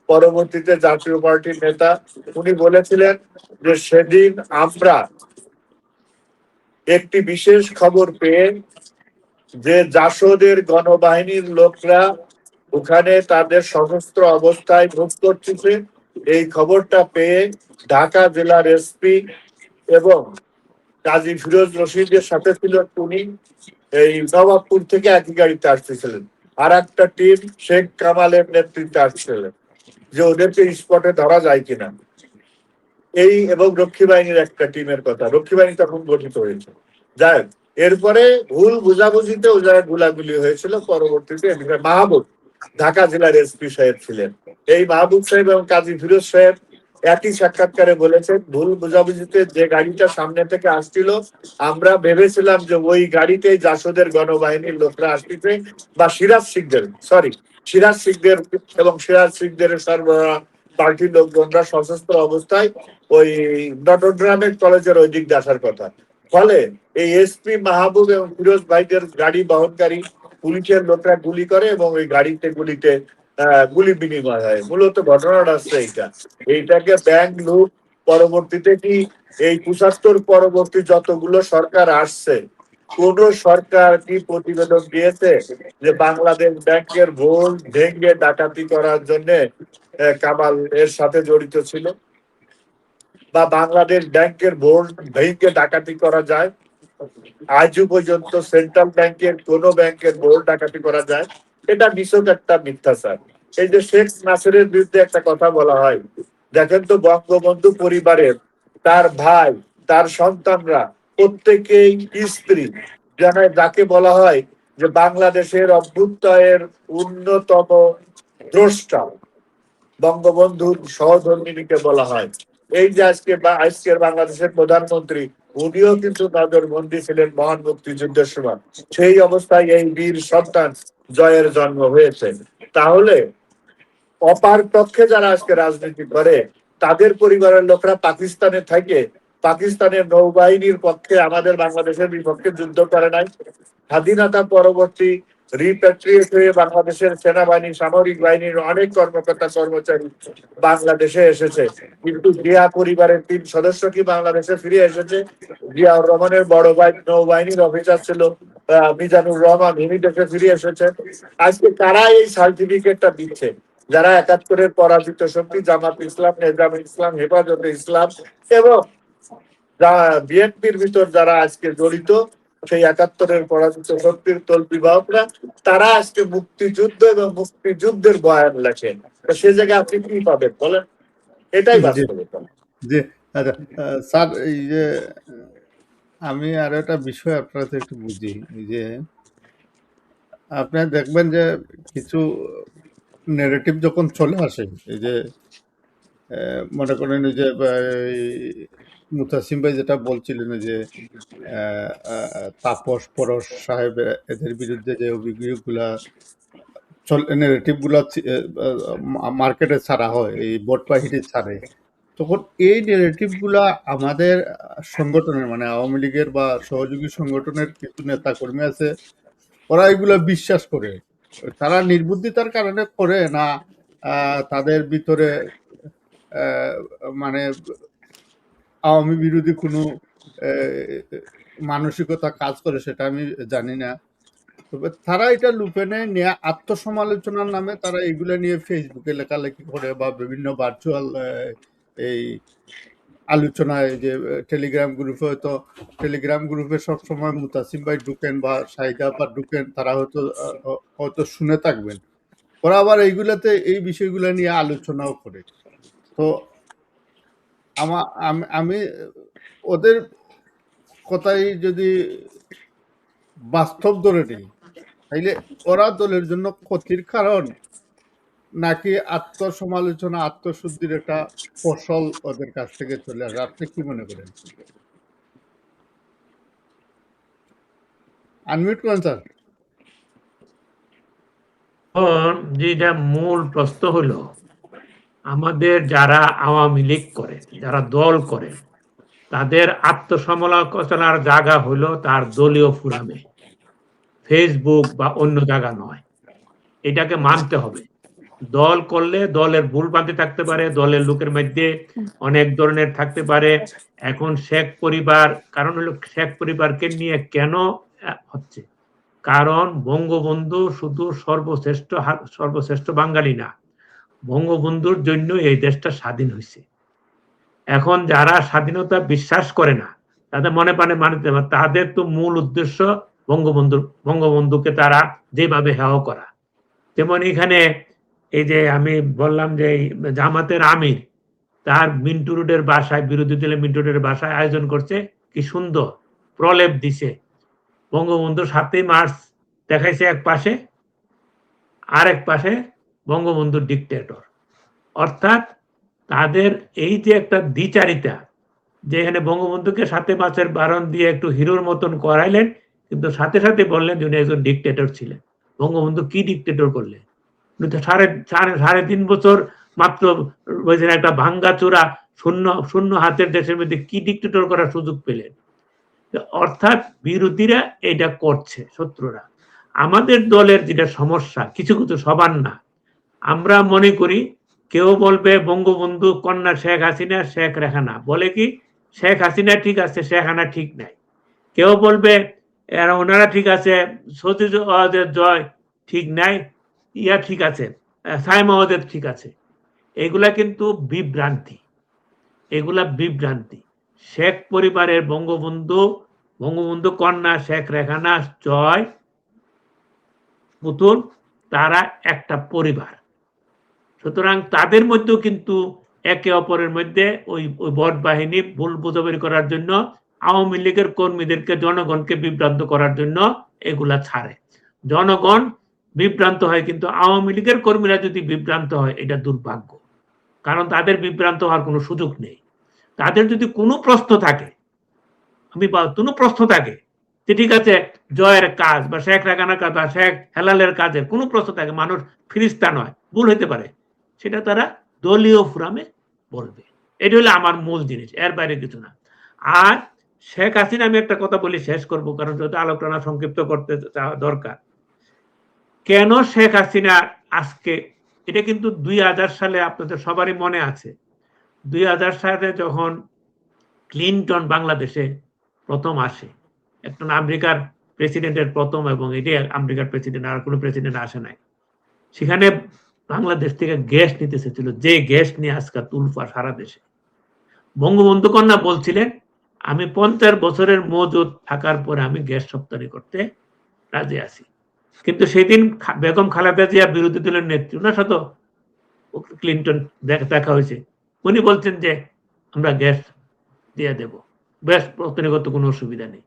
পরবর্তীতে জাতীয় পার্টির নেতা। উনি বলেছিলেন যে সেদিন আমরা একটি বিশেষ খবর পেয়ে যে জাসদের গণবাহিনীর লোকরা ওখানে তাদের সশস্ত্র অবস্থায় ভোগ করতেছে, এই খবরটা পেয়ে ঢাকা জেলার এসপি এবং কাজী ফিরোজ রশিদের সাথে ছিল উনি, এই নবাবপুর থেকে একই গাড়িতে আসতেছিলেন। আর একটা টিম শেখ কামালের নেতৃত্বে আসছিলেন যে ওদেরকে স্পটে ধরা যায় কিনা। এই এবং রক্ষী বাহিনীর একটা টিমের কথা, রক্ষী বাহিনী তখন গঠিত হয়েছে। যাই হোক, এরপরে ভুল বুঝাবুঝিতে ওই জায়গায় গুলাগুলি হয়েছিল। পরবর্তীতে মাহবুব, ঢাকা জেলার এসপি সাহেব ছিলেন, এই মাহবুব সাহেব এবং কাজী ফিরোজ সাহেব একই সাক্ষাৎকারে বলেছেন ভুল বুঝাবুঝিতে যে গাড়িটা সামনে থেকে আসছিল আমরা ভেবেছিলাম যে ওই গাড়িতেই জাসদের গণবাহিনীর লোকরা আসতেছে, বা সিরাজ শিখদের এবং সিরাজ শিখদের সরবরাহ পার্টির লোকজনরা সশস্ত্র অবস্থায় ওই নটরডেমের কলেজের ওই দিক দিয়ে আসার কথা। ফলে এই এসপি মাহবুব এবং ফিরোজ ভাইদের গাড়ি বহনকারী পুলিশের লোকরা গুলি করে এবং ওই গুলিতে গুলি বিনিময় হয়। মূলত ঘটনাটা হচ্ছে এইটাকে ব্যাংক লুট। পরবর্তীতে কি এই ৭৫ পরবর্তী যতগুলো সরকার আসছে, কোন সরকার কি প্রতিবেদন দিয়েছে যে বাংলাদেশ ব্যাংকের ভোট ভেঙে ডাকাতি করার জন্য কামাল এর সাথে জড়িত ছিল, বা বাংলাদেশ ব্যাংকের ভোট ভেঙে ডাকাতি করা যায়? আজও পর্যন্ত সেন্ট্রাল ব্যাংকের কোন ব্যাংকের ভোট ডাকাতি করা যায়? এটা নিছক একটা মিথ্যাচার। এই যে শেখ নাসিরের বিরুদ্ধে একটা কথা বলা হয়, দেখেন তো বঙ্গবন্ধু পরিবারের তার ভাই, তার সন্তানরা প্রত্যেকেই স্ত্রী, যাকে বলা হয় যে বাংলাদেশের অভ্যুদয়ের অন্যতম দ্রষ্টা, বঙ্গবন্ধুর সহধর্মিণীকে বলা হয়। এই যে আজকের বাংলাদেশের প্রধানমন্ত্রী, উনিও কিন্তু নজরবন্দি ছিলেন মহান মুক্তিযুদ্ধের সময়। সেই অবস্থায় এই বীর সন্তান জয়ের জন্ম হয়েছে। তাহলে অপার পক্ষে যারা আজকে রাজনীতি করে, তাদের পরিবারের লোকরা পাকিস্তানে থাকে, পাকিস্তানের নৌবাহিনীর পক্ষে আমাদের বাংলাদেশের বিপক্ষে যুদ্ধ করে নাই। স্বাধীনতা পরবর্তী রিপ্যাট্রিয়েট হয়ে বাংলাদেশের সেনাবাহিনী, সামরিক বাহিনীর অনেক কর্মকর্তা কর্মচারী বাংলাদেশে এসেছে, কিন্তু জিয়া পরিবারের 3 সদস্য কি বাংলাদেশে ফিরে এসেছে? জিয়াউর রহমানের বড় ভাই নৌবাহিনীর অফিসার ছিল মিজানুর রহমান, উনি দেশে ফিরে এসেছে। আজকে কারা এই সার্টিফিকেটটা দিচ্ছে? যারা ৭১-এর পরাজিত শক্তি জামাত ইসলাম, নেজাম ইসলাম, হেফাজতে ইসলাম এবং বিএনপির ভিতর যারা আজকে জড়িত, সেই ৭১-এর পরাজিত শক্তির তল্পিবাহকরা, তারা আজকে মুক্তিযুদ্ধ এবং মুক্তিযুদ্ধের বয়ান লেখেন। সে জায়গায় আপনি কি পাবেন বলেন? এটাই জি বাস্তবতা। জি আচ্ছা, স্যার, এই যে আমি আরো একটা বিষয় আপনার কাছে একটু বুঝি। এই যে আপনি দেখবেন যে কিছু নেগেটিভ যখন চলে আসে, এই যে মনে করেন এই যে মুতাসিম ভাই যেটা বলছিলেন যে তাপস পরশ সাহেব এদের বিরুদ্ধে যে অভিযোগগুলা নেগেটিভ গুলা মার্কেটে ছাড়া হয়, এই ভোট বাহিনী ছাড়ে, তখন এই নেগেটিভ গুলা আমাদের সংগঠনের মানে আওয়ামী লীগের বা সহযোগী সংগঠনের কিছু নেতা কর্মী আছে, ওরা এগুলা বিশ্বাস করে। তারা নির্বুদ্ধিতার কারণে করে না, তাদের ভিতরে মানে আওয়ামী বিরোধী কোনো মানসিকতা কাজ করে সেটা আমি জানি না। তবে তারা এটা লুপে নিয়ে আত্মসমালোচনার নামে তারা এগুলো নিয়ে ফেসবুকে লেখালেখি করে বা বিভিন্ন ভার্চুয়াল এই আলোচনায় যে টেলিগ্রাম গ্রুপে, হয়তো টেলিগ্রাম গ্রুপে সবসময় মুতাসিম ভাই ঢুকেন বা শাহিদা আপা ঢুকেন, তারা হয়তো শুনে থাকবেন। ওরা আবার এইগুলাতে এই বিষয়গুলো নিয়ে আলোচনাও করে। তো আমি ওদের কথাই যদি বাস্তব ধরে নিই, তাইলে ওরা দলের জন্য ক্ষতির কারণ নাকি আত্মসমালোচনা আত্মশুদ্ধির একটা ফসল ওদের কাছ থেকে চলে আসে? আপনি কি মনে করেন? আনমিউট করেন স্যার। যেটা মূল প্রশ্ন হলো, আমাদের যারা আওয়ামী লীগ করে, যারা দল করে, তাদের আত্মসমালোচনার জায়গা হলো তার দলীয় ফোরামে, ফেসবুক বা অন্য জায়গা নয়। এটাকে মানতে হবে। দল করলে দলের ভুল ভ্রান্তি থাকতে পারে, দলের লোকের মধ্যে অনেক ধরনের থাকতে পারে। এখন শেখ পরিবার, কারণ হলো শেখ পরিবারকে নিয়ে কেন হচ্ছে, কারণ বঙ্গবন্ধু শুধু সর্বশ্রেষ্ঠ বাঙালি না, বঙ্গবন্ধুর জন্য এই দেশটা স্বাধীন হয়েছে। এখন যারা স্বাধীনতা বিশ্বাস করে না, তাদের মনে প্রাণে মানতে পারে, তাদের তো মূল উদ্দেশ্য বঙ্গবন্ধুকে তারা যেভাবে হেয় করা। যেমন এখানে এই যে আমি বললাম যে জামাতের আমির তার মিন্টু রোডের বাসায়, বিরোধী দলের মিন্টু রোডের বাসায় আয়োজন করছে, কি সুন্দর প্রলেপ দিছে, বঙ্গবন্ধুর 7ই মার্চ দেখাইছে এক পাশে, আর এক পাশে বঙ্গবন্ধুর ডিক্টেটর। অর্থাৎ তাদের এই যে একটা দ্বিচারিতা, যেখানে বঙ্গবন্ধুকে 7 মার্চের বারণ দিয়ে একটু হিরোর মতন করাইলেন, কিন্তু সাথে সাথে বললেন যে উনি একজন ডিক্টেটর ছিলেন। বঙ্গবন্ধু কি ডিক্টেটর করলেন? উনি তো সাড়ে 3 বছর মাত্র একটা ভাঙ্গাচোরা শূন্য হাতের দেশের মধ্যে কি ডিক্টেটর করার সুযোগ পেলেন? অর্থাৎ বিরোধীরা এটা করছে, শত্রুরা। আমাদের দলের যেটা সমস্যা, কিছু কিছু সবার না, আমরা মনে করি কেউ বলবে বঙ্গবন্ধু কন্যা শেখ হাসিনা, শেখ রেহানা বলে কি শেখ হাসিনা ঠিক আছে, শেখ হাসিনা ঠিক নাই। কেউ বলবে ওনারা ঠিক আছে, সতীশ জয় ঠিক নাই, ইয়া ঠিক আছে, সাইমা ওদের ঠিক আছে। এগুলা কিন্তু বিভ্রান্তি, এগুলা বিভ্রান্তি। শেখ পরিবারের বঙ্গবন্ধু কন্যা শেখ রেহানা জয় পুতুল, তারা একটা পরিবার। সুতরাং তাদের মধ্যেও কিন্তু একে অপরের মধ্যে ওই ভোট বাহিনী ভুল বোঝাবুঝি করার জন্য, আওয়ামী লীগের কর্মীদেরকে, জনগণকে বিভ্রান্ত করার জন্য এগুলা ছাড়ে। জনগণ বিভ্রান্ত হয়, কিন্তু আওয়ামী লীগের কর্মীরা যদি বিভ্রান্ত হয়, এটা দুর্ভাগ্য। কারণ তাদের বিভ্রান্ত হওয়ার কোনো সুযোগ নেই। তাদের যদি কোনো প্রশ্ন থাকে, কোনো প্রশ্ন থাকে যে ঠিক আছে জয়ের কাজ বা শেখ রাগানার কাজ বা শেখ হেলালের কাজের কোনো প্রশ্ন থাকে, মানুষ ফিরিস্তা নয়, ভুল হইতে পারে, সেটা তারা দলীয় ফোরামে বলবে। এটা হলো আমার মূল জিনিস, এর বাইরে কিছু না। আর শেখ হাসিনা, আমি একটা কথা বলি শেষ করব, কারণ যদি আলোচনা সংক্ষিপ্ত করতে দরকার। কেন শেখ হাসিনা আজকে, এটা কিন্তু 2000 সালে আপনাদের সবারই মনে আছে, 2000 সালে যখন ক্লিনটন বাংলাদেশে প্রথম আসে, একজন আমেরিকার প্রেসিডেন্টের প্রথম, এবং এটি আমেরিকার প্রেসিডেন্ট, আর কোনো প্রেসিডেন্ট আসে নাই। সেখানে বাংলাদেশ থেকে গ্যাস নিতে এসেছিল, যে গ্যাস নিয়ে আজকে তুলফা সারা দেশে। বঙ্গবন্ধু কন্যা বলছিলেন আমি 50 বছরের মজুদ থাকার পরে আমি গ্যাস রপ্তানি করতে রাজি আছি। কিন্তু সেদিন বেগম খালেদা জিয়া বিরোধী দলের নেত্রী, ওনার সাথে ক্লিনটন দেখা হয়েছে, উনি বলছেন যে আমরা গ্যাস দিয়ে দেব, গ্যাস রপ্তানি করতে কোনো অসুবিধা নেই।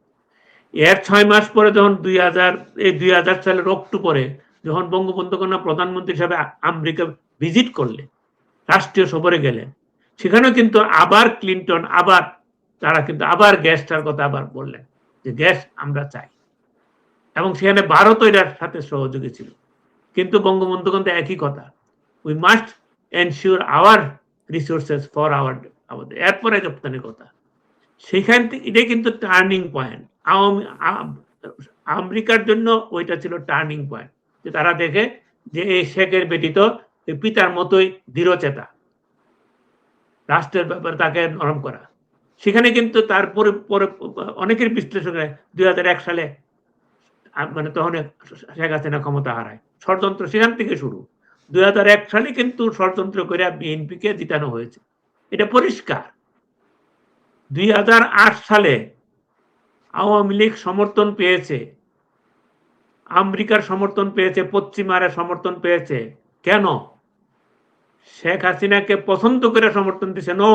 এর 6 মাস পরে যখন 2000 সালের অক্টোবরে যখন বঙ্গবন্ধু কন্যা প্রধানমন্ত্রী হিসাবে আমেরিকা ভিজিট করলেন, রাষ্ট্রীয় সফরে গেলেন, সেখানেও কিন্তু আবার ক্লিনটন আবার তারা কিন্তু আবার গ্যাসটার কথা আবার বললেন যে গ্যাস আমরা চাই, এবং সেখানে ভারতও এটার সাথে সহযোগী ছিল। কিন্তু বঙ্গবন্ধু কিন্তু একই কথা, we must ensure our resources for আমাদের। এরপরে রপ্তানির কথা, সেখান থেকে এটাই কিন্তু টার্নিং পয়েন্ট। আমেরিকার জন্য ওইটা ছিল টার্নিং পয়েন্ট, যে তারা দেখে যে এই শেখের বেটি তো পিতার মতোই দৃঢ়চেতা, রাষ্ট্রের ব্যাপারে তাকে নরম করা। সেখানে কিন্তু তারপরে পরে অনেকের বিশ্লেষণে 2001 সালে মানে তখন শেখ হাসিনা ক্ষমতা হারায়, ষড়যন্ত্র সেখান থেকে শুরু। 2001 সালে কিন্তু ষড়যন্ত্র করে বিএনপিকে জিতানো হয়েছে, এটা পরিষ্কার। 2008 সালে আওয়ামী লীগ সমর্থন পেয়েছে, আমেরিকার সমর্থন পেয়েছে, পশ্চিমারা সমর্থন পেয়েছে। কেন? শেখ হাসিনাকে পছন্দ করে সমর্থন দিছে? নো,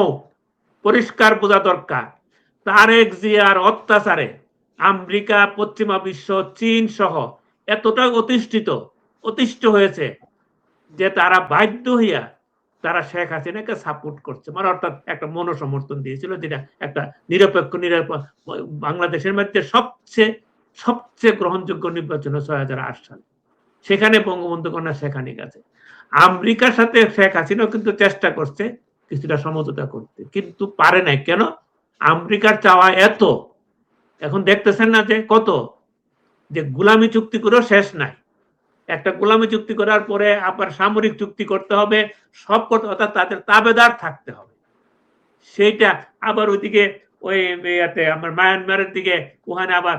পরিষ্কার বোঝা দরকার। তারেক জিয়ার অত্যাচারে আমেরিকা, পশ্চিমা বিশ্ব, চীন সহ এতটা অতিষ্ঠ হয়েছে যে তারা বাধ্য হইয়া তারা শেখ হাসিনাকে সাপোর্ট করছে, মানে অর্থাৎ একটা মনোসমর্থন দিয়েছিল, যেটা একটা নিরপেক্ষ বাংলাদেশের মধ্যে সবচেয়ে গ্রহণযোগ্য নির্বাচন 2008 সালে। সেখানে বঙ্গবন্ধু কন্যা সেখানে গেছে। আমেরিকার সাথে শেখ হাসিনাও কিন্তু চেষ্টা করছে কিছুটা সমঝোতা করতে, কিন্তু পারে নাই। কেন? আমেরিকার চাওয়া এত, এখন দেখতেছেন না যে কত, যে গোলামি চুক্তি করেও শেষ নাই। একটা গোলামি চুক্তি করার পরে আবার সামরিক চুক্তি করতে হবে, সব করতে, অর্থাৎ তাদের তাবেদার থাকতে হবে। সেইটা আবার ওইদিকে ওই আমার মায়ানমারের দিকে, ওখানে আবার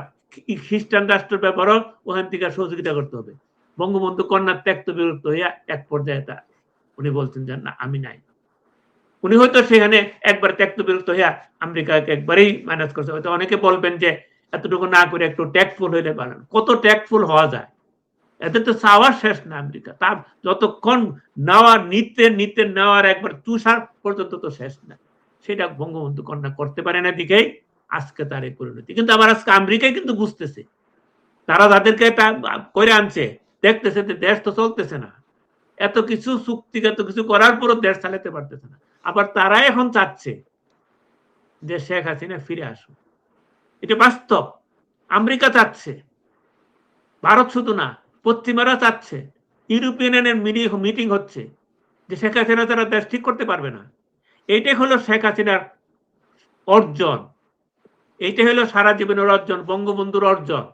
খ্রিস্টান রাষ্ট্রের ব্যাপারও ওখান থেকে সহযোগিতা করতে হবে। বঙ্গবন্ধু কন্যার ত্যক্ত বিরক্ত হইয়া এক পর্যায়ে উনি বলছেন যে না, আমি নাই। উনি হয়তো সেখানে একবার ত্যক্ত বিরক্ত হইয়া আমেরিকাকে একবারেই ম্যানেজ করছে। হয়তো অনেকে বলবেন যে এতটুকু না করে একটু ট্যাক্টফুল হইলে পারেন। কত ট্যাক্টফুল হওয়া যায়? এদের তো চাওয়ার শেষ না আমেরিকা, তার যতক্ষণ নিতে নেওয়ার একবার তুষার পর্যন্ত তো শেষ না। সেটা বঙ্গবন্ধু কন্যা করতে পারে না, দিকেই আজকে তার এই পরিণতি। কিন্তু আবার আজকে আমেরিকায় কিন্তু বুঝতেছে, তারা যাদেরকে করে আনছে, দেখতেছে যে দেশ তো চলতেছে না, এত কিছু চুক্তি, এত কিছু করার পরও দেশ চালাতে পারতেছে না। আবার তারাই এখন চাচ্ছে যে শেখ হাসিনা ফিরে আসুক। এটা বাস্তব। আমেরিকা চাচ্ছে, ভারত শুধু না, পশ্চিমারা চাচ্ছে। ইউরোপিয়ানের মিটিং হচ্ছে যে শেখ হাসিনা তারা দেশ ঠিক করতে পারবে না। এইটাই হলো শেখ হাসিনার অর্জন, এইটাই হলো সারা জীবনের অর্জন, বঙ্গবন্ধুর অর্জন।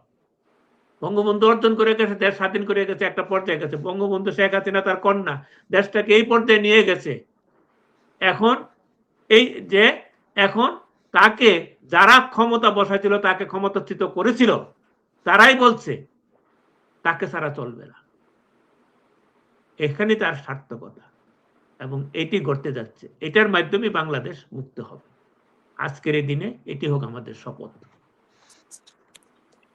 বঙ্গবন্ধু অর্জন করে গেছে, দেশ স্বাধীন করে গেছে, একটা পর্যায়ে গেছে। বঙ্গবন্ধু শেখ হাসিনা তার কন্যা দেশটাকে এই পর্যায়ে নিয়ে গেছে। এখন এই যে এখন তাকে যারা ক্ষমতা বসাইছিল, তাকে ক্ষমতাচ্যুত করেছিল, তারাই বলছে তাকে ছাড়া চলবে না। এখানে তার সার্থকতা, এবং এটি ঘটতে যাচ্ছে। এটার মাধ্যমে বাংলাদেশ মুক্ত হবে। আজকের এই দিনে এটি হোক আমাদের শপথ।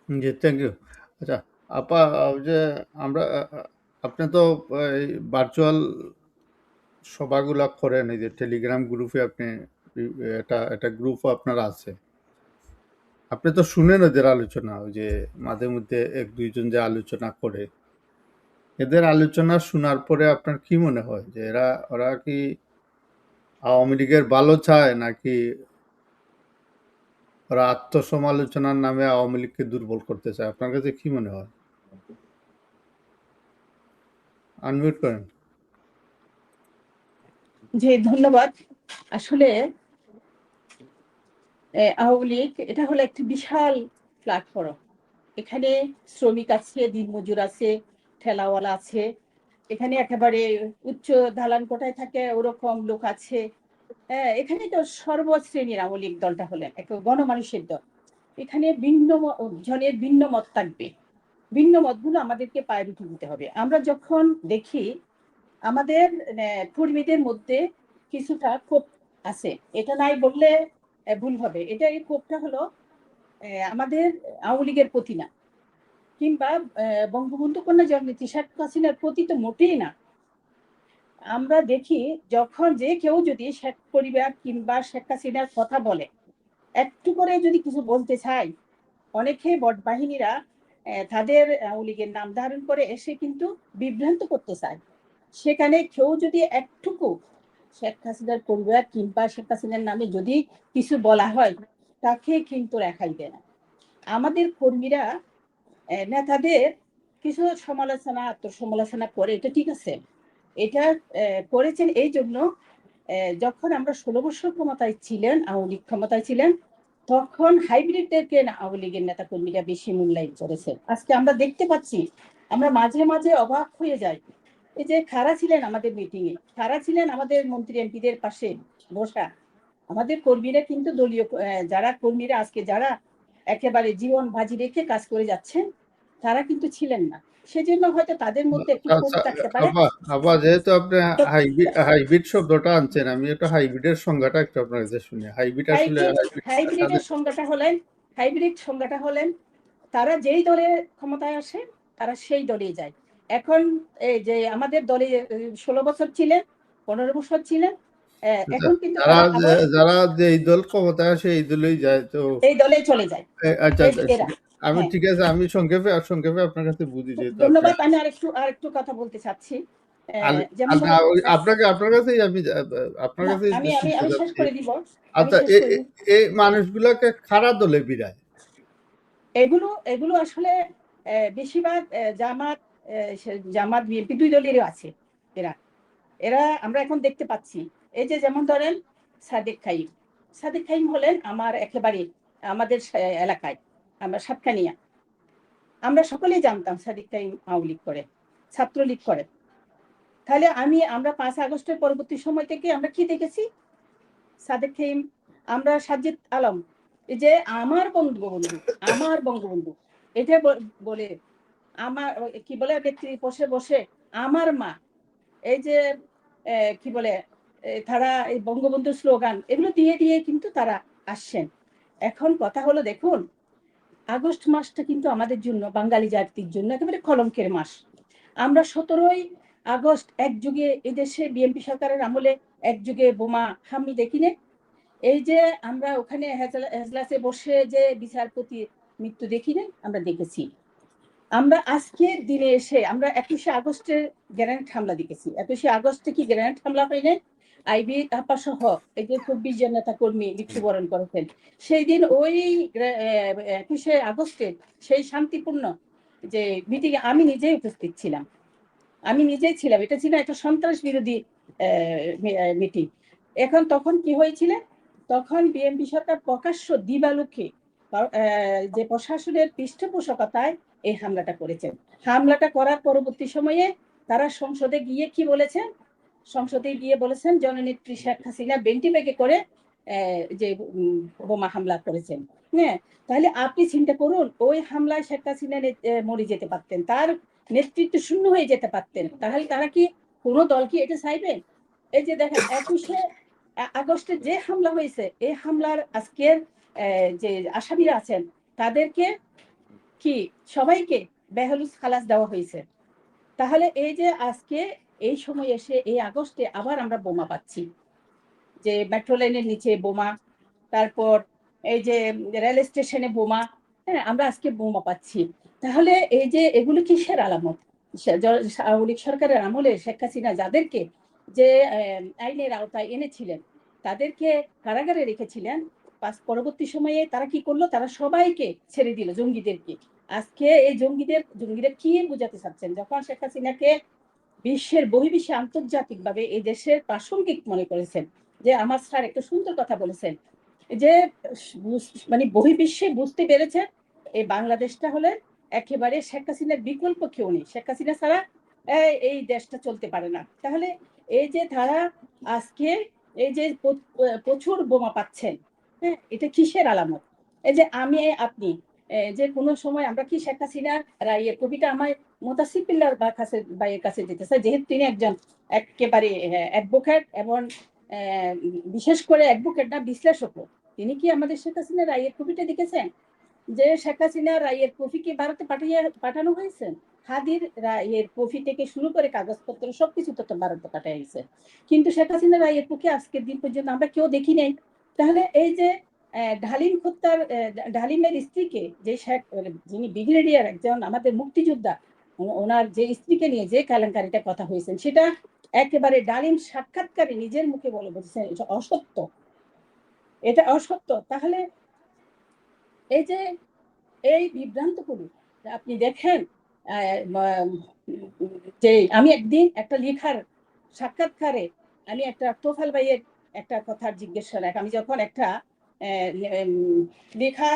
জি, থ্যাংক ইউ। আচ্ছা আপা, যে আমরা আপনি তো ভার্চুয়াল সভাগুলা করেন, এই যে টেলিগ্রাম গ্রুপে আপনি এটা গ্রুপও আপনার আছে, আপনি তো শুনেন ওদের আলোচনা, ওই যে মাঝে মধ্যে এক দুইজন যে আলোচনা করে, এদের আলোচনা শোনার পরে আপনার কি মনে হয় যে ওরা কি আওয়ামী লীগের ভালো চায়, নাকি ওরা আত্মসমালোচনার নামে আওয়ামী লীগকে দুর্বল করতে চায়? আপনার কাছে কি মনে হয়? আনমিউট করেন। জি, ধন্যবাদ। আসলে আওয়ামী লীগ এটা হলো একটি বিশাল প্ল্যাটফর্ম। এখানে শ্রমিক আছে, দিনমজুর আছে, ঠেলাওয়ালা আছে, এখানে একেবারে উচ্চ দালান কোঠায় থাকে ওরকম লোক আছে। এখানে তো সর্বশ্রেণীর আওয়ামী লীগ দলটা হলেন এক গণমানুষের দল। এখানে ভিন্ন জনের ভিন্ন মত থাকবে, ভিন্ন মতগুলো আমাদেরকে পায়ে উঠে দিতে হবে। আমরা যখন দেখি আমাদের কর্মীদের মধ্যে কিছুটা ক্ষোভ আছে, এটা নাই বললে ভুল হবে। এটা এই ক্ষোভটা হলো আমাদের আওয়ামী লীগের প্রতি না, কিংবা বঙ্গবন্ধু কন্যা জননেত্রী শেখ হাসিনার প্রতি তো মোটেই না। আমরা দেখি যখন যে কেউ যদি শেখ পরিবার কিংবা শেখ হাসিনার কথা বলে, একটু করে যদি কিছু বলতে চায়, অনেকে বট বাহিনীরা তাদের আওয়ামী লীগের নাম ধারণ করে এসে কিন্তু বিভ্রান্ত করতে চায়। সেখানে কেউ যদি একটুকু শেখ হাসিনার পরিবার কিংবা শেখ হাসিনার নামে যদি কিছু বলা হয় তাকে কিন্তু রেখাই দেয় না। আমাদের কর্মীরা নেতাদের কিছু সমালোচনা আত্মসমালোচনা করে, এটা ঠিক আছে, এটা করেছেন এই জন্য যখন আমরা 16 বছর ক্ষমতায় ছিলেন, আওয়ামী লীগ ক্ষমতায় ছিলেন, তখন হাইব্রিডদেরকে আওয়ামী লীগের নেতা কর্মীরা বেশি মূল্যায়ন করেছে। আজকে আমরা দেখতে পাচ্ছি, আমরা মাঝে মাঝে অবাক হয়ে যাই। এই যে খারা ছিলেন আমাদের মিটিং এ, খারা ছিলেন আমাদের মন্ত্রী এমপিদের পাশে বসা, আমাদের কর্মীরা কিন্তু দলীয় যারা কর্মীরা আজকে যারা একেবারে জীবন বাজি রেখে কাজ করে যাচ্ছেন, তারা কিন্তু ছিলেন না। সেজন্য হয়তো তাদের মধ্যে একটু ক্ষোভ আচ্ছা, থাকতে পারে। আবার যেহেতু আপনি তো হাইব্রিড শব্দটা আনছেন, আমি একটু হাইব্রিডের সংজ্ঞাটা একটু আপনার কাছে শুনি। হাইব্রিড আসলে হাইব্রিডের সংজ্ঞাটা হলেন তারা যেই দলে ক্ষমতায় আসে তারা সেই দলেই যায়। এখন এই যে আমাদের দলে 16 বছর ছিলেন, 15 বছর ছিলেন, এখন কিন্তু যারা তারা আবার যারা যে এই দল ক্ষমতায় আসে এই দলেই যায় তো। এই দলেই চলে যায়। আচ্ছা, এরা আমি হ্যাঁ, ঠিক আছে, আমি সংক্ষেপে আপনার কাছে বুঝি যেহেতু আপনি ধন্যবাদ। আমি আরেকটু কথা বলতে চাচ্ছি। যেমন ধরেন আপনার কাছেই আমি আপনার না, কাছেই আমি আমি শুনতে আমি শেষ চাচ্ছি। করে দিব। আমি আচ্ছা, শেষ করে দিব। এই মানুষগুলোকে খারাপ দলে বিরায়। এগুলো আসলে বেশিরভাগ জামাত বিএনপি দুই দলেরও আছে। এরা এরা আমরা এখন দেখতে পাচ্ছি। এই যে যেমন ধরেন সাদেক খাইম হলেন আমার একেবারে আমাদের এলাকায়, আমরা সাতকানিয়া, আমরা সকলেই জানতাম সাদেক খাইম আওয়ামী লীগ করে, ছাত্রলীগ করে। তাহলে আমরা 5 আগস্টের পরবর্তী সময় থেকে আমরা কি দেখেছি? সাদেক খাইম, আমরা সাজিদ আলম, এই যে আমার বঙ্গবন্ধু এটা বলে, আমার কি বলে ব্যক্তি বসে বসে আমার মা, এই যে কি বলে তারা এই বঙ্গবন্ধু স্লোগান এগুলো দিয়ে দিয়ে কিন্তু তারা আসছেন। এখন কথা হলো, দেখুন, আগস্ট মাসটা কিন্তু আমাদের জন্য, বাঙালি জাতির জন্য একেবারে কলঙ্কের মাস। আমরা 17ই আগস্ট একযুগে এদেশে বিএনপি সরকারের আমলে একযুগে বোমা হামলা দেখিনি। এই যে আমরা ওখানে হেজলাসে বসে যে বিচারপতি মৃত্যু দেখিনি, আমরা দেখেছি। আমরা আজকের দিনে এসে আমরা 21শে আগস্টের গ্রেনেড হামলা দেখেছি। 21শে আগস্টে কি গ্রেনেড হামলা হয়নি? আইবি আপা সহ এই যে 24 জন নেতা কর্মী মৃত্যুবরণ করেছেন। সেই দিন ওই 21শে আগস্টে সেই শান্তিপূর্ণ যে মিটিং এ আমি নিজেই উপস্থিত ছিলাম। এটা ছিল একটা সন্ত্রাস বিরোধী মিটিং। তখন কি হয়েছিল? তখন বিএনপি সরকার প্রকাশ্য দিবালোকে যে প্রশাসনের পৃষ্ঠপোষকতায় এই হামলাটা করেছেন। হামলাটা করার পরবর্তী সময়ে তারা সংসদে গিয়ে কি বলেছেন? সংসদে গিয়ে বলেছেন জননেত্রী শেখ হাসিনা বেন্টি ব্যাগে করে যে বোমা হামলা করেছেন। হ্যাঁ, তাহলে আপনি চিন্তা করুন, ওই হামলায় শেখ হাসিনা মরে যেতে পারতেন, তার নেতৃত্ব শূন্য হয়ে যেতে পারতেন। তাহলে তারা কি কোনো দল কি এটা চাইবে? এই যে দেখেন 21শে আগস্টে যে হামলা হয়েছে, এই হামলার আজকের যে আসামিরা আছেন তাদেরকে কি সবাইকে বেহলুস খালাস দেওয়া হয়েছে। তাহলে এই যে আজকে এই সময় এসে এই আগস্টে আবার আমরা বোমা পাচ্ছি, যে মেট্রো লাইনের নিচে বোমা, তারপর এই যে রেল স্টেশনে বোমা, হ্যাঁ আমরা আজকে বোমা পাচ্ছি। তাহলে এই যে এগুলো কিসের আলামত? আওয়ামী লীগ সরকারের আমলে শেখ হাসিনা যাদেরকে যে আইনের আওতায় এনেছিলেন, তাদেরকে কারাগারে রেখেছিলেন, পরবর্তী সময়ে তারা কি করলো? তারা সবাইকে ছেড়ে দিল, জঙ্গিদেরকে। আজকে এই জঙ্গিরা কি বোঝাতে চাচ্ছেন? যখন শেখ হাসিনাকে বিশ্বের বহির্বিশ্বে আন্তর্জাতিকভাবে এই দেশের প্রাসঙ্গিক মনে করেছেন, যে আমার স্যার একটা সুন্দর কথা বলেছেন, যে মানে বহির্বিশ্বে বুঝতে পেরেছে এই বাংলাদেশটা হলে একেবারে শেখ হাসিনার বিকল্প কেউ নেই, শেখ হাসিনা ছাড়া এই দেশটা চলতে পারে না। তাহলে এই যে তারা আজকে এই যে প্রচুর বোমা পাচ্ছেন, হ্যাঁ, এটা কিসের আলামত? এই যে আপনি যে কোনো সময় আমরা কি শেখ হাসিনার রায়ের কবিটা আমার মোতাসিফিল্লার ভাইয়ের কাছে যেতে চাই, যেহেতু তিনি একজন একেবারে অ্যাডভোকেট এবং বিশেষ করে অ্যাডভোকেট না, বিশ্লেষকও। তিনি কি আমাদের শেখ হাসিনার রায়ের কবিটা দেখেছেন? যে শেখ হাসিনার রায়ের কপি কি ভারতে পাঠানো হয়েছে? হাদির রায়ের কপি থেকে শুরু করে কাগজপত্র সবকিছু তো ভারতে পাঠাইছে, কিন্তু শেখ হাসিনার রায়ের কপি আজকের দিন পর্যন্ত আমরা কেউ দেখি নাই। তাহলে এই যে ঢালিমের স্ত্রীকে যে যিনি ব্রিগেডিয়ার একজন আমাদের মুক্তিযোদ্ধা, ওনার যে স্ত্রীকে নিয়ে যে কেলেঙ্কারিটা কথা হয়েছেন, সেটা একেবারে ডালিম সাক্ষাৎকারে নিজের মুখে বলেছেন এটা অসত্য, এটা অসত্য। তাহলে এই যে এই বিভ্রান্তগুলো আপনি দেখেন, যে আমি একদিন একটা লেখার সাক্ষাৎকারে আমি একটা তোফাল ভাইয়ের একটা কথা জিজ্ঞেস করলাম, আমি যখন একটা লেখা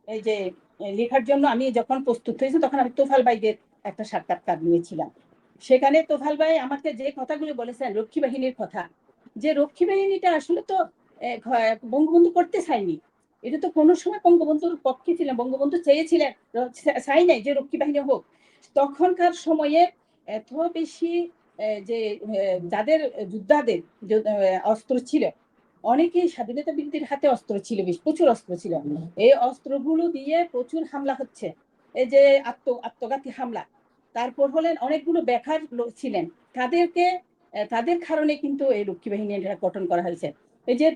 এই যে লেখার জন্য আমি যখন প্রস্তুত হয়েছি তখন আমি তোফাল ভাইদের একটা সাক্ষাৎকার নিয়েছিলাম। সেখানে তোফাল ভাই আমাকে যে কথাগুলো বলেছেন রক্ষী বাহিনীর কথা, যে রক্ষী বাহিনীটা আসলে তো বঙ্গবন্ধু করতে চায়নি, এটা তো কোনো সময় বঙ্গবন্ধুর পক্ষে ছিলেন, বঙ্গবন্ধু চেয়েছিলেন, চাই নাই যে রক্ষী বাহিনী হোক। তখনকার সময়ে এত বেশি যে যাদের যোদ্ধাদের অস্ত্র ছিল, অনেকেই স্বাধীনতা বিরোধীর হাতে অস্ত্র ছিল, বেশ প্রচুর অস্ত্র ছিল, এই অস্ত্রগুলো দিয়ে প্রচুর হামলা হচ্ছে, এই যে আত্মঘাতী হামলা। তারপর হলেন অনেকগুলো বেকার লোক ছিলেন, তাদেরকে তাদের কারণে কিন্তু এই রক্ষী বাহিনী গঠন করা হয়েছে। এই যে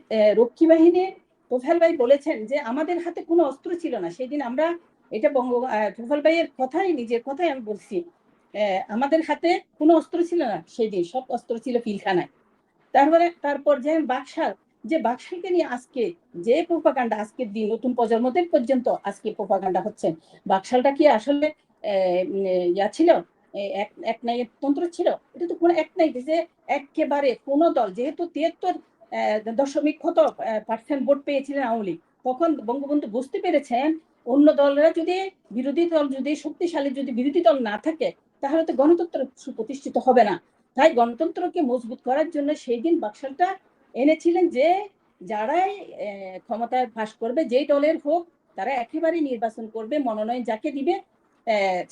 রক্ষী বাহিনী তোফায়েল ভাই বলেছেন যে আমাদের হাতে কোনো অস্ত্র ছিল না সেদিন, আমরা এটা তোফায়েল ভাইয়ের কথাই, নিজের কথাই আমি বলছি, আমাদের হাতে কোনো অস্ত্র ছিল না সেই দিন, সব অস্ত্র ছিল পিলখানায়। তারপর যে বাকশাল, যে বাকশালকে নিয়ে আজকে যে প্রোপাগান্ডা, আজকের দিন নতুন প্রজন্মদের পর্যন্ত আজকে প্রোপাগান্ডা হচ্ছে, বাকশালটা কি আসলে ইয়া ছিল, এক নাইয়ের তন্ত্র ছিল? এটা তো কোনো এক নাই, যে একেবারে কোন দল, যেহেতু 73.% ভোট পেয়েছিলেন আওয়ামী লীগ, তখন বঙ্গবন্ধু বুঝতে পেরেছেন অন্য দলরা যদি, বিরোধী দল যদি শক্তিশালী, যদি বিরোধী দল না থাকে তাহলে তো গণতন্ত্র সুপ্রতিষ্ঠিত হবে না। তাই গণতন্ত্রকে মজবুত করার জন্য সেই দিন বাকশালটা এনেছিলেন, যে যারাই ক্ষমতায় ফাঁস করবে, যেই দলের হোক, তারা একেবারে নির্বাচন করবে, মনোনয়ন যাকে দিবে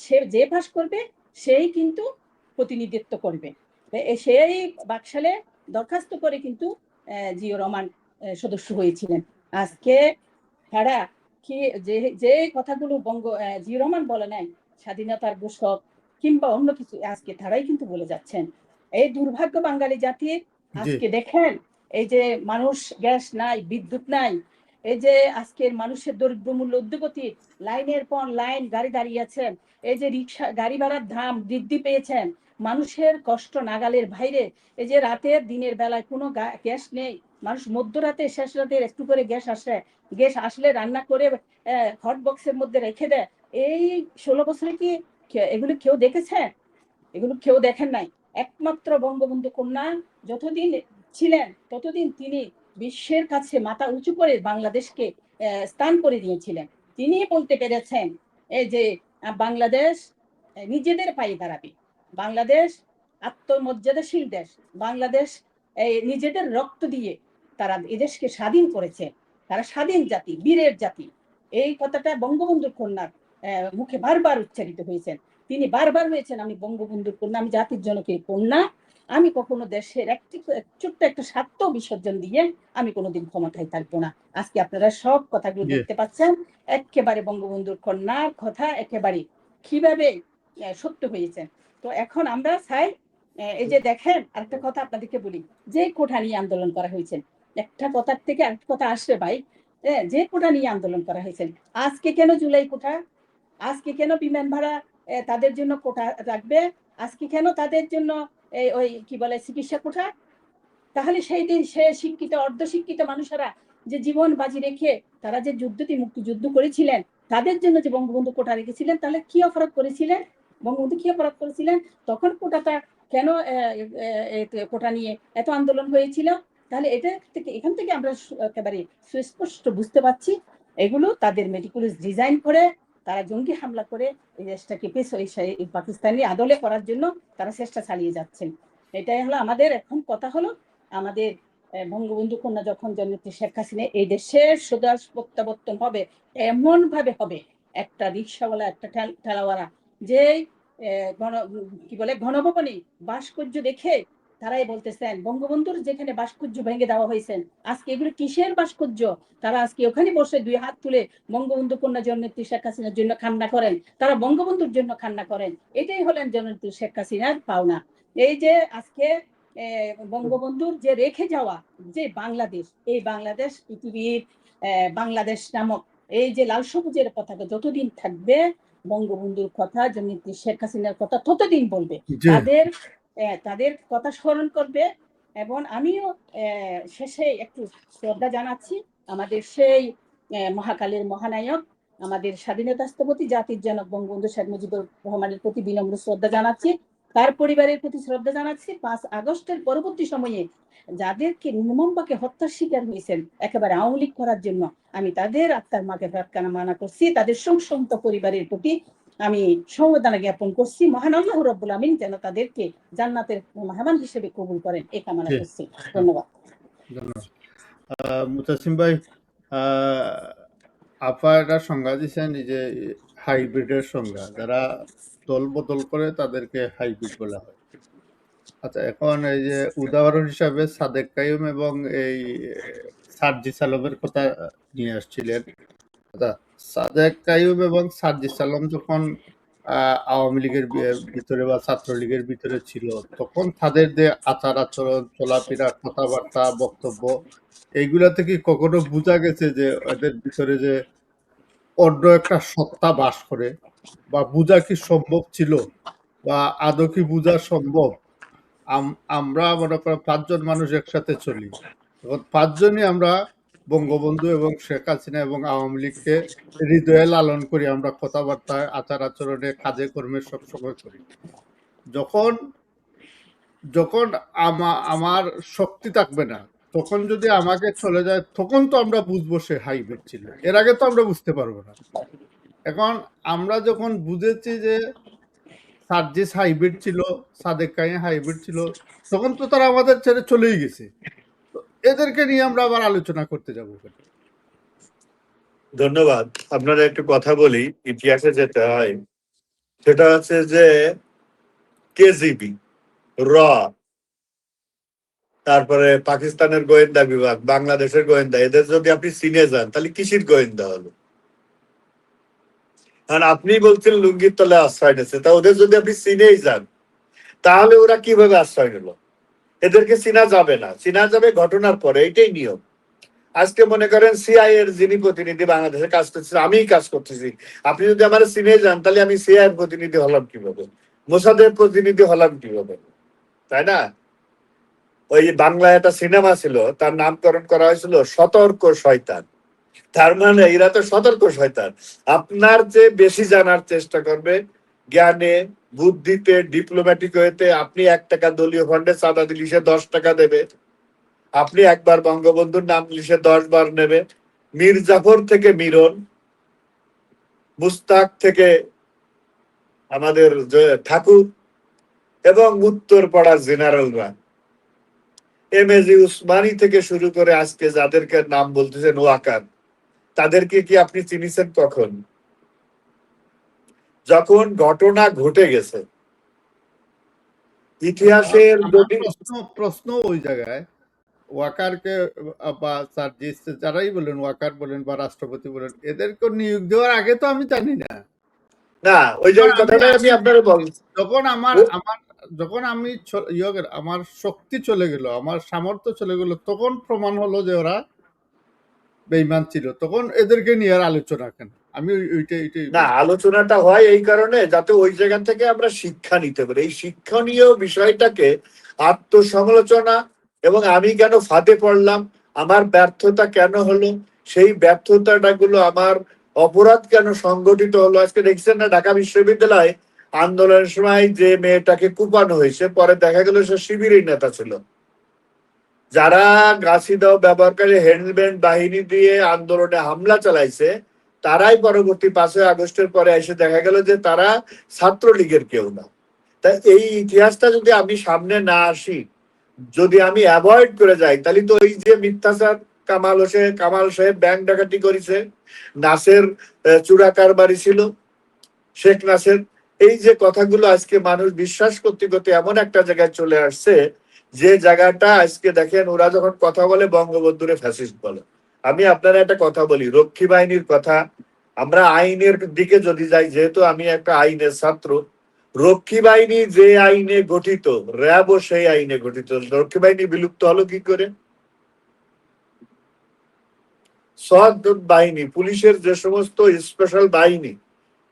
সে যে পাস করবে সেই কিন্তু প্রতিনিধিত্ব করবে। সেই বাকশালে দরখাস্ত করে কিন্তু জিয়াউর রহমান সদস্য হয়েছিলেন। আজকে তারা কি যে কথাগুলো জিয়াউর রহমান বলে নাই, স্বাধীনতার ঘোষক কিংবা অন্য কিছু, আজকে তারাই কিন্তু বলে যাচ্ছেন। এই দুর্ভাগ্য বাঙালি জাতির। আজকে দেখেন এই যে মানুষ, গ্যাস নাই, বিদ্যুৎ নাই, এই যে আজকের মানুষের দ্রব্যমূল্য উদ্যোগতি, লাইনের পর লাইন গাড়ি দাঁড়িয়ে আছেন, এই যে রিক্সা গাড়ি ভাড়ার দাম বৃদ্ধি পেয়েছেন, মানুষের কষ্ট নাগালের বাইরে, এই যে রাতের দিনের বেলায় কোনো গ্যাস নেই, মানুষ মধ্যরাতে শেষ রাতে একটু করে গ্যাস আসে, গ্যাস আসলে রান্না করে হট বক্সের মধ্যে রেখে দেয়। এই 16 বছরে কি এগুলো কেউ দেখেছে? এগুলো কেউ দেখেন নাই। একমাত্র বঙ্গবন্ধু কন্যা যতদিন ছিলেন ততদিন তিনি বিশ্বের কাছে মাথা উঁচু করে বাংলাদেশকে স্থান করে দিয়েছিলেন। তিনি বলতে পেরেছেন এই যে বাংলাদেশ নিজেদের পায়ে দাঁড়াবে, বাংলাদেশ আত্মমর্যাদাশীল দেশ, বাংলাদেশ নিজেদের রক্ত দিয়ে তারা এদেশকে স্বাধীন করেছে, তারা স্বাধীন জাতি, বীরের জাতি। এই কথাটা বঙ্গবন্ধুর কন্যার মুখে বারবার উচ্চারিত হয়েছেন। তিনি বারবার হয়েছেন আমি বঙ্গবন্ধুর কন্যা, আমি জাতির জনকের কন্যা, আমি কখনো দেশের একটি ছোট্ট একটা স্বার্থ বিসর্জন দিয়ে আমি কোনোদিন ক্ষমতায় থাকবো না। আজকে আপনারা সব কথাগুলো দেখতে পাচ্ছেন, একেবারে বঙ্গবন্ধুর কন্যার কথা একেবারে কিভাবে সত্য হয়েছে। তো এখন আমরা চাই, এই যে দেখেন আরেকটা কথা আপনাদেরকে বলি, যে কোঠা নিয়ে আন্দোলন করা হয়েছে, একটা কথার থেকে আরেকটা কথা আসবে ভাই, যে কোঠা নিয়ে আন্দোলন করা হয়েছে, আজকে কেন জুলাই কোঠা, আজকে কেন বিমান ভাড়া তাদের জন্য কোঠা রাখবে, আজকে কেন তাদের জন্য ওই কি বলে চিকিৎসা কোঠা? তাহলে সেই দিন সে শিক্ষিত অর্ধশিক্ষিত মানুষেরা যে জীবন বাজি রেখে তারা যে মুক্তিযুদ্ধ করেছিলেন, তাদের জন্য যে বঙ্গবন্ধু কোঠা রেখেছিলেন, তাহলে কি অপরাধ করেছিলেন বঙ্গবন্ধু, কি অপরাধ করেছিলেন? তখন কোটাটা কেন কোটা নিয়ে এত আন্দোলন হয়েছিল? তাহলে এখান থেকে আমরা একেবারে সুস্পষ্ট বুঝতে পারছি এগুলো তাদের মেটিকুলাস ডিজাইন করে তারা জঙ্গি হামলা করে এই দেশটাকে পাকিস্তানি আদলে করার জন্য তারা চেষ্টা চালিয়ে যাচ্ছেন। এটাই হলো আমাদের এখন কথা হলো, আমাদের বঙ্গবন্ধু কন্যা যখন জন্মনেত্রী শেখ হাসিনা এই দেশের সুদাস প্রত্যাবর্তন হবে, এমন ভাবে হবে একটা রিক্সাওয়ালা, একটা ঠেলাওয়ালা, যে কি বলে গণভবনে ভাস্কর্য দেখে তারাই বলতেছেন বঙ্গবন্ধুর যেখানে ভাস্কর্য ভেঙে দেওয়া হয়েছে, আজকে এগুলো কিসের ভাস্কর্য? তারা আজকে ওখানে বসে দুই হাত তুলে বঙ্গবন্ধু কন্যা জননেত্রী শেখ হাসিনার জন্য কান্না করেন, তারা বঙ্গবন্ধুর জন্য কান্না করেন। এটাই হলেন জননেত্রী শেখ হাসিনার পাওনা। এই যে আজকে বঙ্গবন্ধুর যে রেখে যাওয়া যে বাংলাদেশ, এই বাংলাদেশ পৃথিবীর বাংলাদেশ নামক এই যে লাল সবুজের পতাকা যতদিন থাকবে, বঙ্গবন্ধুর কথা, জননেত্রী শেখ হাসিনার কথা ততদিন বলবে। তাদের তাদের কথা স্মরণ করবে। এবং আমিও শেষে একটু শ্রদ্ধা জানাচ্ছি আমাদের সেই মহাকালের মহানায়ক, আমাদের স্বাধীনতা স্থপতি, জাতির জনক বঙ্গবন্ধু শেখ মুজিবুর রহমানের প্রতি বিনম্র শ্রদ্ধা জানাচ্ছি, তার পরিবারের প্রতি শ্রদ্ধা জানাচ্ছি। 5 আগস্টের পরবর্তী সময়ে যাদেরকে নির্মমভাবে হত্যার শিকার হয়েছেন একেবারে আওয়ামী লীগ করার জন্য, আমি তাদের আত্মার মাগফিরাত কামনা করছি। তাদের সংসন্ত পরিবারের প্রতি আমি সমবেদনা জ্ঞাপন করছি। মহান আল্লাহ রাব্বুল আমিন যেন তাদেরকে জান্নাতের মেহমান হিসেবে কবুল করেন, এই কামনা করছি। ধন্যবাদ। ধন্যবাদ। মুতাসিম ভাই, আপা এটা সংজ্ঞা দিচ্ছেন যে হাইব্রিডের সংজ্ঞা, যারা দল বদল করে তাদেরকে হাইব্রিড বলা হয়। আচ্ছা, এখন এই যে উদাহরণ হিসাবে সাদেক কাইয়ুম এবং এই সার্জিস আলমের কথা নিয়ে আসছিলেন। আচ্ছা, সাদেক কাইয়ুম এবং সার্জিস আলম যখন আওয়ামী লীগের ভিতরে বা ছাত্রলীগের ভিতরে ছিল, তখন তাদের যে আচার আচরণ, চলাফেরা, কথাবার্তা, বক্তব্য, এইগুলা থেকে কখনো বোঝা গেছে যে এদের ভিতরে যে অন্য একটা সত্তা বাস করে, বা বোঝা কি সম্ভব ছিল, বা আদৌ কি বোঝা সম্ভব? আমরা মনে করো 5 জন মানুষ একসাথে চলি, এখন 5 জনই আমরা বঙ্গবন্ধু এবং শেখ হাসিনা এবং আওয়ামী লীগকে হৃদয়ে লালন করি। আমরা কথাবার্তায়, আচার আচরণে, কাজে কর্মে সবসময় করি। যখন যখন আমার শক্তি থাকবে না, তখন যদি আমাকে চলে যায়, তখন তো আমরা বুঝবো সে হাইব্রিড ছিল। এর আগে তো আমরা বুঝতে পারবো না। এখন আমরা যখন বুঝেছি যে সার্জিস হাইব্রিড ছিল, সাদেক কাইয়ুম হাইব্রিড ছিল, তখন তো তারা আমাদের ছেড়ে চলেই গেছে। তো এদেরকে নিয়ে আমরা আবার আলোচনা করতে যাবো কেন? ধন্যবাদ। আপনারা একটু কথা বলি, ইতিহাসে যেতে হয়। সেটা হচ্ছে যে কেজিবি, র, তারপরে পাকিস্তানের গোয়েন্দা বিভাগ, বাংলাদেশের গোয়েন্দা, এদের যদি আপনি চিনে যান তাহলে কিসির গোয়েন্দা হলো? কারণ আপনি বলছেন লুঙ্গির তলে আশ্রয় নিয়েছে, তা ওদের যদি আপনি চিনেই যান তাহলে ওরা কিভাবে আশ্রয় নিল? এদেরকে চিনা যাবে না, চিনা যাবে ঘটনার পরে, এটাই নিয়ম। আজকে মনে করেন সিআই এর যিনি প্রতিনিধি বাংলাদেশে কাজ করতেছে, আমিই কাজ করতেছি, আপনি যদি আমার চিনে যান তাহলে আমি সিআই এর প্রতিনিধি হলাম কিভাবে, মোসাদের প্রতিনিধি হলাম কিভাবে, তাই না? ওই বাংলায় একটা সিনেমা ছিল, তার নামকরণ করা হয়েছিল সতর্ক শয়তান। তার মানে এরা তো সতর্ক শয়তান। আপনার যে বেশি জানার চেষ্টা করবে, জ্ঞানে, বুদ্ধিতে, ডিপ্লোম্যাটিক হইতে। আপনি 1 টাকা দলীয় ফান্ডে চাঁদা দিলে সে 10 টাকা দেবে। আপনি একবার বঙ্গবন্ধুর নাম নিলে সে 10 বার নেবে। মীর জাফর থেকে মিরন, মুস্তাক থেকে আমাদের ঠাকুর, এবং উত্তর পাড়ার জেনারেলরা, এমএজি উসমানী থেকে শুরু করে আজকে যাদেরকে নাম বলতেছেন ওয়াকার, তাদেরকে কি আপনি চিনিছেন কখন? যখন ঘটনা ঘটে গেছে। ইতিহাসের আমার যদি প্রশ্ন ওই জায়গায়, ওয়াকারকে বা সার্জিস যারাই বলেন, ওয়াকার বলেন বা রাষ্ট্রপতি বলেন, এদেরকে নিয়োগ দেওয়ার আগে তো আমি জানি না। না, ওই যে কথাটাই আমি আপনারা বলছি। যখন যখন আমি আমার শক্তি চলে গেল, আমার সামর্থ্য চলে গেল, তখন প্রমাণ হলো যে ওরা বেঈমান ছিল। তখন এদেরকে নিয়ে আর আলোচনা কেন? আমি ওইটাই না, আলোচনাটা হয় এই কারণে যাতে ওই জায়গা থেকে আমরা শিক্ষা নিতে পারি। এই শিক্ষণীয় বিষয়টাকে আত্মসমালোচনা, এবং আমি কেন ফাঁদে পড়লাম, আমার ব্যর্থতা কেন হলো, সেই ব্যর্থতাটা গুলো আমার অপরাধ কেন সংগঠিত হলো। আজকে দেখছেন না, ঢাকা বিশ্ববিদ্যালয় আন্দোলনের সময় যে মেয়েটাকে কুপানো হয়েছে, পরে দেখা গেল সে শিবিরের নেতা ছিল। যারা গাছি দাও ব্যবহারকারী হ্যান্ডব্যান্ড বাহিনী দিয়ে আন্দোলনে হামলা চালাইছে, তারাই পরবর্তী 5 আগস্টের পরে এসে দেখা গেল যে তারা ছাত্রলীগের কেউ না। তাই এই ইতিহাসটা যদি আমি সামনে না আসি, যদি আমি অ্যাভয়েড করে যাই, তাহলে তো এই যে মিথ্যাচার, কামাল সাহেব ব্যাংক ডাকাতি করেছে, নাসের চূড়া কারবারি ছিল, শেখ নাসের, এই যে কথাগুলো আজকে মানুষ বিশ্বাস করতে করতে এমন একটা জায়গায় চলে আসছে, যে জায়গাটা আজকে দেখেন ওরা যখন কথা বলে বঙ্গবন্ধুরে ফ্যাসিস্ট বলে। আমি আপনারা একটা কথা বলি, রক্ষী বাহিনীর কথা, আমরা আইনের দিকে যদি যাই, যেহেতু আমি একটা আইনের ছাত্র, রক্ষী বাহিনী যে আইনে গঠিত, র্যাবও সেই আইনে গঠিত। রক্ষী বাহিনী বিলুপ্ত হলো কি করে? সশস্ত্র বাহিনী, পুলিশের যে সমস্ত স্পেশাল বাহিনী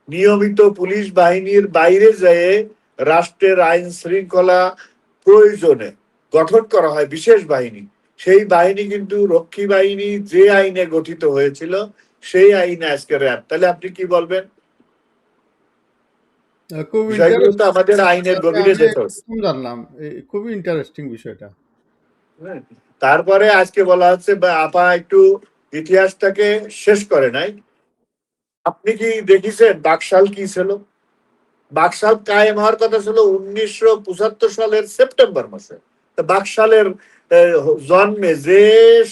নিয়মিত পুলিশ বাহিনীর বাইরে যেয়ে রাষ্ট্রের আইন শৃঙ্খলা প্রয়োজনে গঠন করা হয় বিশেষ বাহিনী, সেই বাহিনী কিন্তু রক্ষী বাহিনী যে আইনে গঠিত হয়েছিল সেই আইনে আজকে র্যাব। তাহলে আপনি কি বলবেন? খুব বিষয়গুলো তো আমাদের আইনের গভীরে আমি যেতে হবে। প্রথম জানলাম, খুবই ইন্টারেস্টিং বিষয়টা। হ্যাঁ। তারপরে আজকে বলা হচ্ছে বা আপা একটু ইতিহাসটাকে শেষ করে নাই। আপনি কি দেখেছেন বাকশাল কি ছিল? বাকশাল কায়েম হওয়ার কথা ছিল 1975 সালের সেপ্টেম্বর মাসে। তো বাকশালের জন্মে যে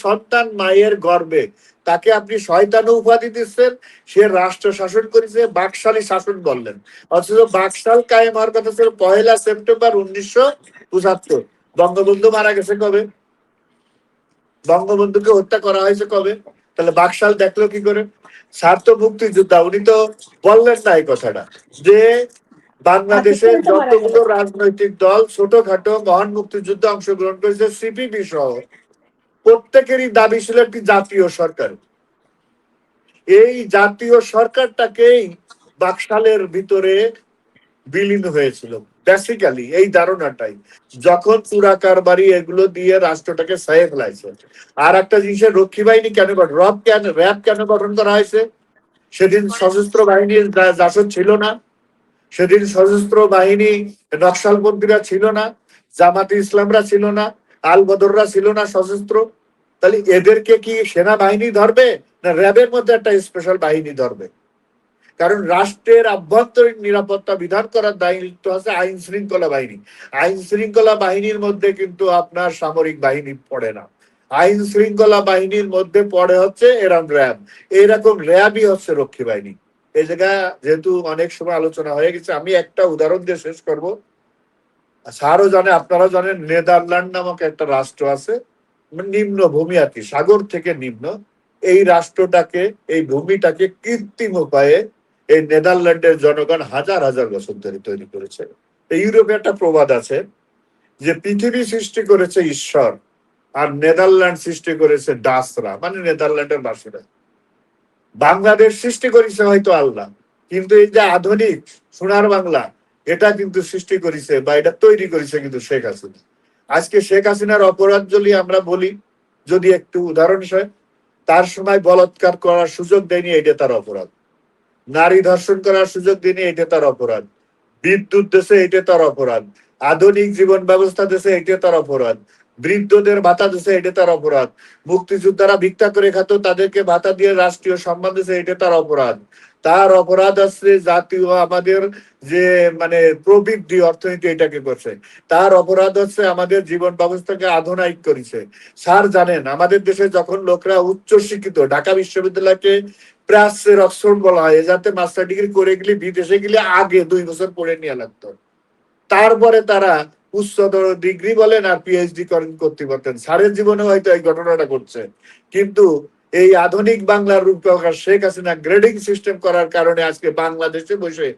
সন্তান মায়ের গর্ভে, তাকে আপনি শয়তানু উপাধি দিচ্ছেন, সে রাষ্ট্র শাসন করেছে, বাকশালী শাসন বললেন। অথচ বাকশাল কায়েম হওয়ার কথা ছিল 1 সেপ্টেম্বর 1975। বঙ্গবন্ধু মারা গেছে কবে? বঙ্গবন্ধুকে হত্যা করা হয়েছে কবে? তাহলে বাকশাল দেখলো কি করে? স্বার্থ মুক্তিযোদ্ধা উনি তো বললেন না এই কথাটা, যে বাংলাদেশের আচ্ছা, মারা গেল। যতগুলো রাজনৈতিক দল ছোটখাটো মহান মুক্তিযুদ্ধে অংশগ্রহণ করেছে, সিপিবি সহ, প্রত্যেকেরই দাবি ছিল একটি জাতীয় সরকার। এই জাতীয় সরকারটাকেই বাকশালের ভিতরে বিলীন হয়েছিল। বেসিক্যালি এই ধারণাটাই, যখন চুরা কারবারি এগুলো দিয়ে রাষ্ট্রটাকে সাইয়ে ফেলাইছে। আর একটা জিনিসের রক্ষী বাহিনী কেন র্যাব কেন গঠন করা হয়েছে? সেদিন সশস্ত্র বাহিনীর জাসদ ছিল না, সেদিন সশস্ত্র বাহিনী নকশালপন্থীরা ছিল না, জামাতে ইসলামরা ছিল না, আল বদররা ছিল না সশস্ত্র। তাহলে এদেরকে কি সেনাবাহিনী ধরবে, না র্যাবের মধ্যে একটা স্পেশাল বাহিনী ধরবে? কারণ রাষ্ট্রের আভ্যন্তরীণ নিরাপত্তা বিধান করার দায়িত্ব আছে আইন শৃঙ্খলা বাহিনী। আইন শৃঙ্খলা বাহিনীর মধ্যে কিন্তু আপনার সামরিক বাহিনী পড়ে না। আইন শৃঙ্খলা বাহিনীর মধ্যে পড়ে হচ্ছে এরকম র্যাব। এইরকম র্যাবই হচ্ছে রক্ষী বাহিনী। এই জায়গায় যেহেতু অনেক সময় আলোচনা হয়ে গেছে, আমি একটা উদাহরণ দিয়ে শেষ করব। স্যারও জানে, আপনারা জানেন, নেদারল্যান্ড নামক একটা রাষ্ট্র আছে, নিম্ন ভূমি আর কি, সাগর থেকে নিম্ন। এই রাষ্ট্রটাকে, এই ভূমিটাকে কৃত্রিম উপায়ে এই নেদারল্যান্ডের জনগণ হাজার হাজার বছর ধরে তৈরি করেছে। এই ইউরোপে একটা প্রবাদ আছে যে পৃথিবী সৃষ্টি করেছে ঈশ্বর, আর নেদারল্যান্ড সৃষ্টি করেছে ডাচরা, মানে নেদারল্যান্ডের বাসীরা। বাংলাদেশ সৃষ্টি করেছে হয়তো আল্লাহ, কিন্তু এই যে আধুনিক সোনার বাংলা, এটা কিন্তু সৃষ্টি করেছে বা এটা তৈরি করেছে কিন্তু শেখ হাসিনা। আজকে শেখ হাসিনার অপরাধ যদি আমরা বলি, যদি একটু উদাহরণ হিসেবে, তার সময় বলাৎকার করার সুযোগ দেয়নি, এটা তার অপরাধ। নারী ধর্ষণ করার সুযোগ দেয়নি, এটা তার অপরাধ। বিদ্যুৎ দেশে, এটা তার অপরাধ। আধুনিক জীবন ব্যবস্থা দেশে, এটা তার অপরাধ। বৃদ্ধদের ভাতা দিছে, এটা তার অপরাধ। মুক্তিযোদ্ধারা ভিক্ষা করে খেত, তাদেরকে ভাতা দিয়ে রাষ্ট্রীয় সম্মান দিছে, এটা তার অপরাধ। তার অপরাধ আছে জাতীয় আমাদের যে মানে প্রবৃদ্ধি অর্থনীতি এটাকে করছে। তার অপরাধ হচ্ছে আমাদের জীবন ব্যবস্থাকে আধুনিক করেছে। স্যার জানেন, আমাদের দেশে যখন লোকরা উচ্চ শিক্ষিত, ঢাকা বিশ্ববিদ্যালয়কে প্রাচ্যের অক্সফোর্ড বলা হয়, যাতে মাস্টার ডিগ্রি করে গেলে বিদেশে গেলে আগে 2 বছর পড়ে নিয়ে লাগতো, তারপরে তারা উচ্চতর ডিগ্রি বলেন আর পিএইচডি করতে পারতেন। স্যারের জীবনে হয়তো এই ঘটনাটা ঘটছে। কিন্তু এই আধুনিক বাংলার রূপকার শেখ হাসিনা গ্রেডিং সিস্টেম করার কারণে আজকে বাংলাদেশে বসে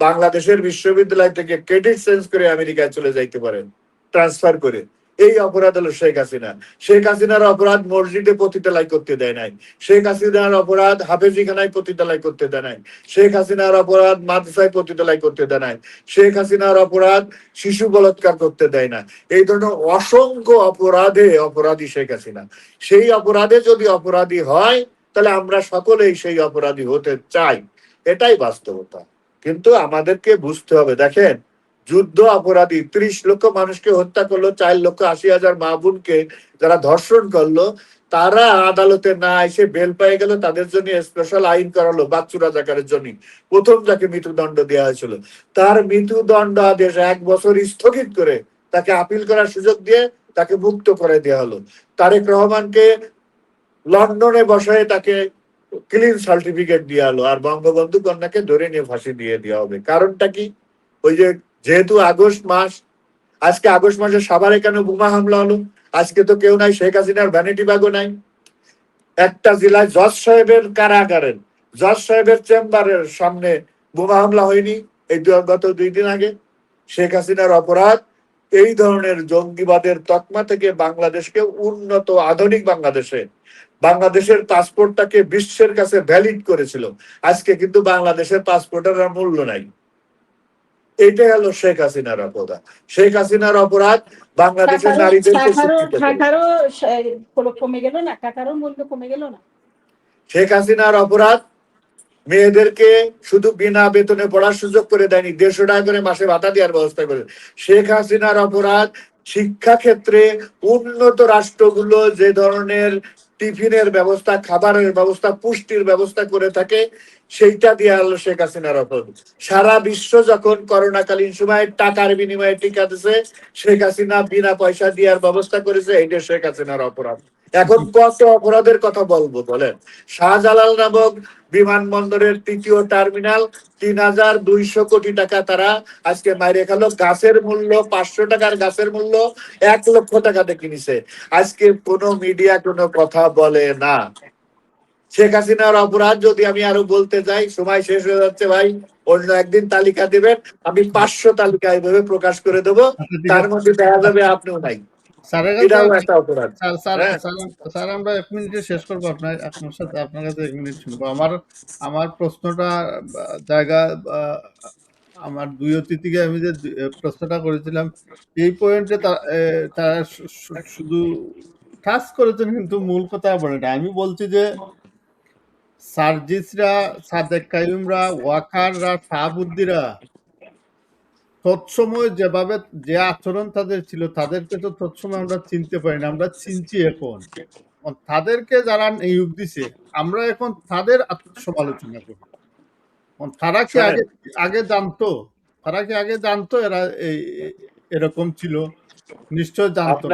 বাংলাদেশের বিশ্ববিদ্যালয় থেকে ক্রেডিট চেঞ্জ করে আমেরিকায় চলে যাইতে পারেন, ট্রান্সফার করে। এই অপরাধ হলো শেখ হাসিনা। শেখ হাসিনার অপরাধ মসজিদে পতিতালয় করতে দেয় নাই। শেখ হাসিনার অপরাধ হাফেজিখানায় পতিতালয় করতে দেয় নাই। শেখ হাসিনার অপরাধ মাদ্রাসায় পতিতালয় করতে দেয় নাই। শেখ হাসিনার অপরাধ শিশু বলাৎকার করতে দেয় না। এই ধরনের অসংখ্য অপরাধে অপরাধী শেখ হাসিনা। সেই অপরাধে যদি অপরাধী হয়, তাহলে আমরা সকলেই সেই অপরাধী হতে চাই, এটাই বাস্তবতা। কিন্তু আমাদেরকে বুঝতে হবে, দেখেন, যুদ্ধ অপরাধী 30 লক্ষ মানুষকে হত্যা করলো, 4,80,000 মা বোনকে যারা ধর্ষণ করলো, তারা আদালতে না এসে বেল পেয়ে গেল, তাদের জন্য স্পেশাল আইন করালো বাচ্চু রাজাকারের জন্য। প্রথম যাকে মৃত্যুদণ্ড দেওয়া হয়েছিল, তার মৃত্যুদণ্ড আদেশ 1 বছর স্থগিত করে তাকে আপিল করার সুযোগ দিয়ে তাকে মুক্ত করে দেওয়া হলো। তারেক রহমানকে লন্ডনে বসায় তাকে ক্লিন সার্টিফিকেট দেওয়া হলো, আর বঙ্গবন্ধু কন্যাকে ধরে নিয়ে ফাঁসি দিয়ে দেওয়া হবে। কারণটা কি? ওই যে যেহেতু আগস্ট মাস, আজকে আগস্ট মাসে সাভারে কেন বোমা হামলা হলো? আজকে তো কেউ নাই, শেখ হাসিনার ভ্যানিটি ব্যাগও নাই। একটা জেলায় জজ সাহেবের কারাগারের, জজ সাহেবের চেম্বারের সামনে বোমা হামলা হয়নি এই গত 2 দিন আগে? শেখ হাসিনার অপরাধ এই ধরনের জঙ্গিবাদের তকমা থেকে বাংলাদেশকে উন্নত আধুনিক বাংলাদেশের পাসপোর্টটাকে বিশ্বের কাছে ভ্যালিড করেছিল। আজকে কিন্তু বাংলাদেশের পাসপোর্টের আর মূল্য নাই। এইটাই হলো শেখ হাসিনার অপরাধ। শেখ হাসিনার অপরাধ বাংলাদেশের নারীদেরকে শিক্ষিত করা। টাকারও কমে গেল না, টাকারও মূল্য কমে গেল না। শেখ হাসিনার অপরাধ মেয়েদেরকে শুধু বিনা বেতনে পড়ার সুযোগ করে দেয়নি, 150 টাকা করে মাসে ভাতা দেওয়ার ব্যবস্থা করে। শেখ হাসিনার অপরাধ শিক্ষা ক্ষেত্রে উন্নত রাষ্ট্রগুলো যে ধরনের টিফিনের ব্যবস্থা, খাবারের ব্যবস্থা, পুষ্টির ব্যবস্থা করে থাকে, সেইটা দিয়ে হলো শেখ হাসিনার অপরাধ। সারা বিশ্ব যখন করোনাকালীন সময় টাকার বিনিময়ে টিকা দিছে, শেখ হাসিনা বিনা পয়সা দেওয়ার ব্যবস্থা করেছে, এইটা শেখ হাসিনার অপরাধ। এখন কত অপরাধের কথা বলবো বলেন। শাহজালাল নামক বিমানবন্দরের 3য় টার্মিনাল 3200 কোটি টাকা তারা আজকে মাইরে খেলো। গাছের মূল্য 500 টাকার গাছের মূল্য 1 লক্ষ টাকাতে কিনেছে। আজকে কোনো মিডিয়া কোনো কথা বলে না। শেখ হাসিনার অপরাধ যদি আমি আরো বলতে যাই, সময় শেষ হয়ে যাচ্ছে ভাই, অন্য একদিন তালিকা দিবেন, আমি 500 তালিকা এইভাবে প্রকাশ করে দেবো, তার মধ্যে দেখা যাবে আপনিও নাই। এটাও একটা অপরাধ। স্যার আমরা 1 মিনিটে শেষ করবো, আপনার সাথে আপনার কাছে 1 মিনিট শুনবো। আমার প্রশ্নটা জায়গা আমার 2 অতিথিকে আমি যে প্রশ্নটা করেছিলাম, এই পয়েন্টে তারা শুধু টাচ করেছেন, কিন্তু মূল কথা বলে না। আমি বলছি যে সার্জিসরা, সাদেক কাইয়ুমরা, ওয়াকাররা, শাহাবুদ্দিরা তৎসময় যেভাবে যে আচরণ তাদের ছিল, তাদেরকে তো তৎসময় আমরা চিনতে পারি না, আমরা চিনছি এখন। তাদেরকে যারা নিয়োগ দিছে, আমরা এখন তাদের সমালোচনা করি। তারা কি আগে জানতো? তারা কি আগে জানতো এরা এরকম ছিল? নিশ্চয় জানতো।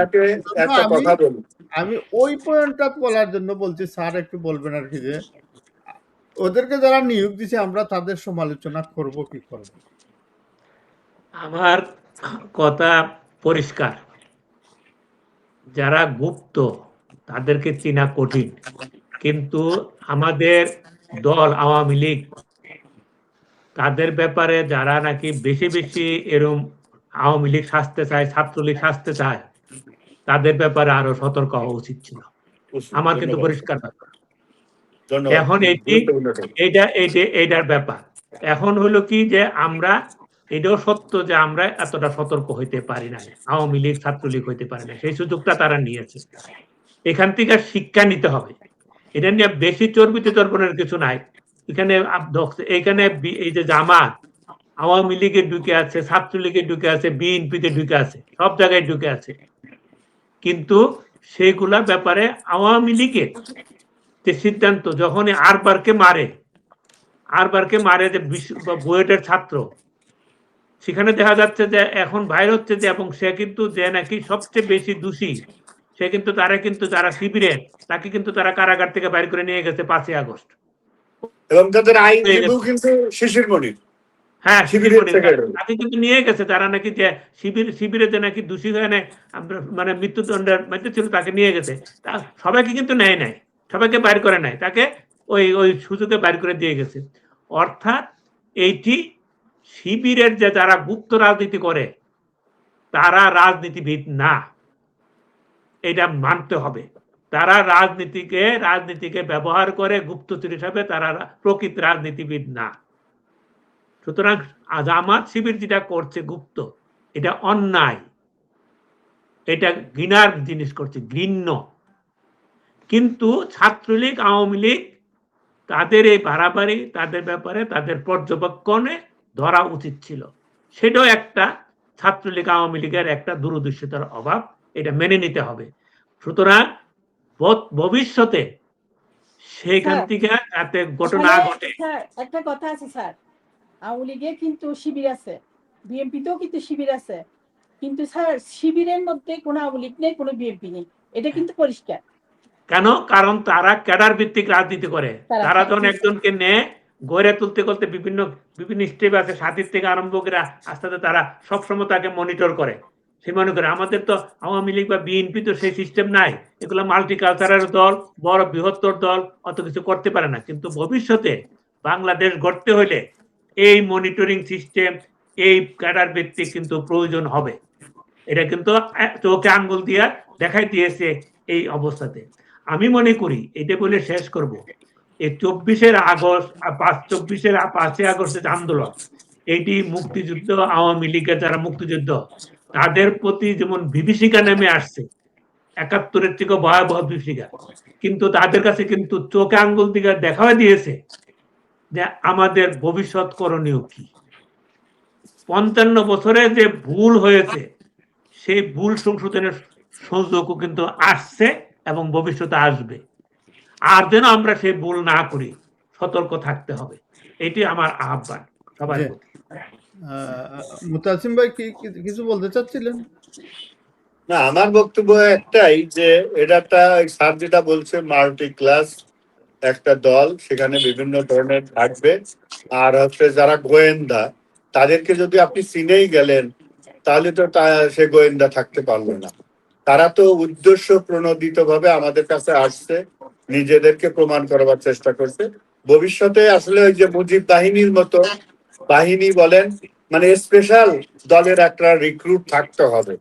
আমি ওই পয়েন্টটা বলার জন্য বলছি, স্যার একটু বলবেন আর কি, যে ওদেরকে যারা নিয়োগ দিছে আমরা তাদের সমালোচনা করব কি করব? আমার কথা পরিষ্কার, যারা গুপ্ত তাদেরকে চেনা কঠিন, কিন্তু আমাদের দল আওয়ামী লীগ, তাদের ব্যাপারে যারা নাকি বেশি বেশি এরকম আওয়ামী লীগ সাজতে চায়, ছাত্রলীগ সাজতে চায়, তাদের ব্যাপারে আরো সতর্ক হওয়া উচিত ছিল। আমার কিন্তু পরিষ্কার ব্যাপার। এখন এইটার ব্যাপার এখন হলো কি, যে আমরা এটাও সত্য যে আমরা এতটা সতর্ক হইতে পারি না, আওয়ামী লীগ ছাত্রলীগ হইতে পারি না, সেই সুযোগটা তারা নিয়েছে। এখান থেকে শিক্ষা নিতে হবে। এটা নিয়ে বেশি চর্বিত চর্বণের কিছু নাই। এখানে এই যে জামাত আওয়ামী লীগে ঢুকে আছে, ছাত্রলীগে ঢুকে আছে, বিএনপিতে ঢুকে আছে, সব জায়গায় ঢুকে আছে, কিন্তু সেইগুলা ব্যাপারে আওয়ামী লীগের যে সিদ্ধান্ত, যখন আরবারকে মারে যে বুয়েটের ছাত্র, সেখানে দেখা যাচ্ছে যে এখন বাইর হচ্ছে যে, এবং সে কিন্তু যে নাকি সবচেয়ে বেশি দোষী, সে কিন্তু যারা শিবিরের, তাকে কিন্তু তারা কারাগার থেকে বাইর করে নিয়ে গেছে 5ই আগস্ট। এবং তাদের আইনজীবী কিন্তু শিশির মনির, হ্যাঁ তাকে কিন্তু নিয়ে গেছে, তারা নাকি যে শিবিরে যে নাকি দোষী হয়ে নেয়, মানে মৃত্যুদণ্ডের মধ্যে ছিল, তাকে নিয়ে গেছে। সবাইকে কিন্তু নেয় নাই, সবাইকে বাইর করে নেয়, তাকে ওই সুযোগে বাইর করে দিয়ে গেছে। অর্থাৎ এইটি শিবিরের যে যারা গুপ্ত রাজনীতি করে, তারা রাজনীতিবিদ না, এটা মানতে হবে। তারা রাজনীতিকে ব্যবহার করে গুপ্তচর হিসাবে, তারা প্রকৃত রাজনীতিবিদ না। সুতরাং জামাত শিবির যেটা করছে গুপ্ত, এটা অন্যায়, এটা ঘৃণার জিনিস করছে, ঘৃণ্য। কিন্তু ছাত্রলীগ আওয়ামী লীগ তাদের এই বাড়াবাড়ি, তাদের ব্যাপারে তাদের পর্যবেক্ষণে ধরা উচিত ছিল। সেটাও একটা ছাত্রলীগ আওয়ামী লীগের একটা দূরদর্শিতার অভাব, এটা মেনে নিতে হবে। সুতরাং ভবিষ্যতে সেখান থেকে যাতে ঘটনা ঘটে। একটা কথা আছে স্যার, আওয়ামী লীগে কিন্তু শিবির আছে, বিএনপিতেও কিন্তু শিবির আছে, কিন্তু স্যার শিবিরের মধ্যে কোনো আওয়ামী লীগ নেই, কোনো বিএনপি নেই, এটা কিন্তু পরিষ্কার। কেন? কারণ তারা ক্যাডার ভিত্তিক রাজনীতি করে। তারা যখন একজনকে নেয়, গড়ে তুলতে করতে বিভিন্ন স্টেপ আছে, সাথীর থেকে আরম্ভ করে আস্তে আস্তে তারা সবসময় তাকে মনিটর করে। সে মনে করে আমাদের তো আওয়ামী লীগ বা বিএনপি তো সেই সিস্টেম নাই, এগুলো মাল্টিকালচারাল দল, বড় বৃহত্তর দল, অত কিছু করতে পারে না। কিন্তু ভবিষ্যতে বাংলাদেশ গড়তে হলে এই মনিটরিং সিস্টেম, এই ক্যাডার ভিত্তিক কিন্তু প্রয়োজন হবে। এটা কিন্তু চোখে আঙ্গুল দিয়া দেখাই দিয়েছে এই অবস্থাতে। আমি মনে করি, এটা বলে শেষ করব, এই 5ই আগস্টের আন্দোলন, এইটি মুক্তিযুদ্ধ, আওয়ামী লীগের যারা মুক্তিযুদ্ধ তাদের প্রতি যেমন বিভীষিকা নেমে আসছে, ৭১-এর থেকে ভয়াবহ বিভীষিকা, কিন্তু তাদের কাছে কিন্তু চোখে আঙ্গুল দিকে দেখা দিয়েছে যে আমাদের ভবিষ্যৎ করণীয় কি। ৫৫ বছরে যে ভুল হয়েছে সেই ভুল সংশোধনের সুযোগও কিন্তু আসছে এবং ভবিষ্যতে আসবে। আর যেন আমরা সেই ভুল না করি, সতর্ক থাকতে হবে। এটি আমার আহ্বান সবার জি। প্রতি। মুতাসিম ভাই কিছু বলতে চাচ্ছিলেন? না, আমার বক্তব্য একটাই যে এটা একটা স্যার যেটা বলছে মাল্টি ক্লাস একটা দল, সেখানে বিভিন্ন ধরনের থাকবে। আর হচ্ছে যারা গোয়েন্দা, তাদেরকে যদি আপনি চিনেই গেলেন তাহলে তো সে গোয়েন্দা থাকতে পারলো না। তারা তো উদ্দেশ্য প্রণোদিত ভাবে আমাদের কাছে আসছে, নিজেদেরকে প্রমাণ করবার চেষ্টা করছে। ভবিষ্যতে আসলে ওই যে মুজিব বাহিনীর মতো বাহিনী বলেন, মানে স্পেশাল দলের একটা রিক্রুট থাকতে হবে,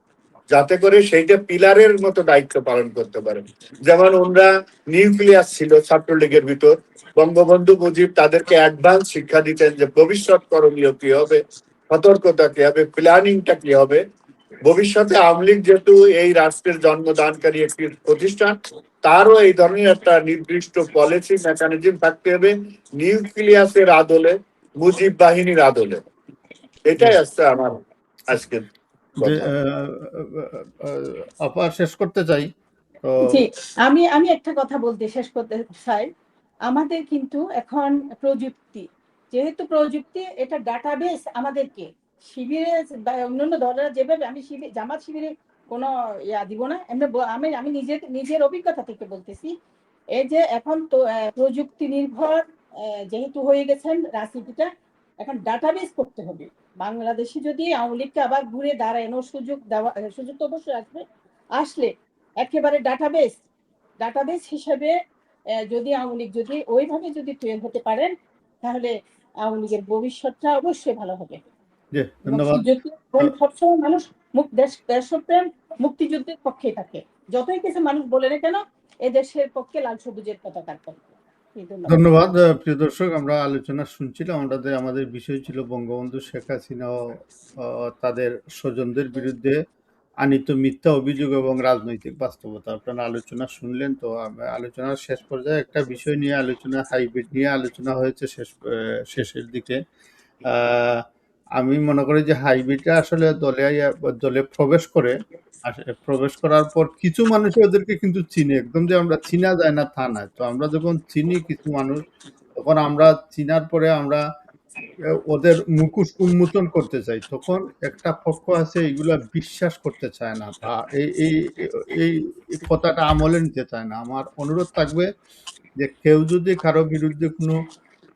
যাতে করে সেইটা পিলারের মতো দায়িত্ব পালন করতে পারে। যেমন ওনারা নিউক্লিয়াস ছিল ছাত্রলীগের ভিতর, বঙ্গবন্ধু মুজিব তাদেরকে অ্যাডভান্স শিক্ষা দিতেন যে ভবিষ্যৎ করণীয় কি হবে, সতর্কতা কি হবে, প্ল্যানিংটা কি হবে। ভবিষ্যতে আওয়ামী লীগ যেহেতু এই রাষ্ট্রের জন্মদানকারী একটি প্রতিষ্ঠান, তারও এই ধরনের একটা নির্দিষ্ট পলিসি মেকানিজম থাকতে হবে নিউক্লিয়াসের আদলে, মুজিব বাহিনীর আদলে। এটাই আসছে আমার আজকের যে কথা। আপা শেষ করতে চাই তো। জি, আমি একটা কথা বলতে শেষ করতে চাই। আমাদের কিন্তু এখন প্রযুক্তি, যেহেতু প্রযুক্তি, এটা ডাটাবেস আমাদেরকে শিবিরে বা অন্যান্য দলেরা যেভাবে, আমি জামাত শিবিরে কোনো দিব না, আমি নিজের অভিজ্ঞতা থেকে বলতেছি। এই যে এখন তো প্রযুক্তি নির্ভর যেহেতু হয়ে গেছেন রাজনীতিটা, এখন ডাটাবেস করতে হবে। বাংলাদেশে যদি আওয়ামী লীগকে আবার ঘুরে দাঁড়ানোর সুযোগ তো অবশ্যই আসলে একেবারে ডাটাবেস হিসেবে যদি আওয়ামী লীগ যদি ওইভাবে যদি তৈরি হতে পারেন, তাহলে আওয়ামী লীগের ভবিষ্যৎটা অবশ্যই ভালো হবে। জি, ধন্যবাদ। সবসময় মানুষ দেশপ্রেম, মুক্তিযুদ্ধের পক্ষে থাকে। যতই কিছু মানুষ বলে না কেন, এই দেশের পক্ষে লাল সবুজের পতাকা থাকবে। ধন্যবাদ। প্রিয় দর্শক, আমরা আলোচনা শুনছিলাম। আমাদের বিষয় ছিল বঙ্গবন্ধু শেখ হাসিনা ও তাদের স্বজনদের বিরুদ্ধে আনীত মিথ্যা অভিযোগ এবং রাজনৈতিক বাস্তবতা। আপনারা আলোচনা শুনলেন। তো আলোচনার শেষ পর্যায়ে একটা বিষয় নিয়ে হাইব্রিড নিয়ে আলোচনা হয়েছে শেষের দিকে। আমি মনে করি যে হাইব্রিডটা আসলে দলে প্রবেশ করার পর কিছু মানুষ ওদেরকে কিন্তু চিনে, একদম যে আমরা চিনা যায় না তা নয়। তো আমরা যখন চিনি কিছু মানুষ, তখন আমরা চিনার পরে আমরা ওদের মুখোশ উন্মোচন করতে চাই। তখন একটা পক্ষ আছে এগুলা বিশ্বাস করতে চায় না, বা এই কথাটা আমলে নিতে চায় না। আমার অনুরোধ থাকবে যে কেউ যদি কারো বিরুদ্ধে কোনো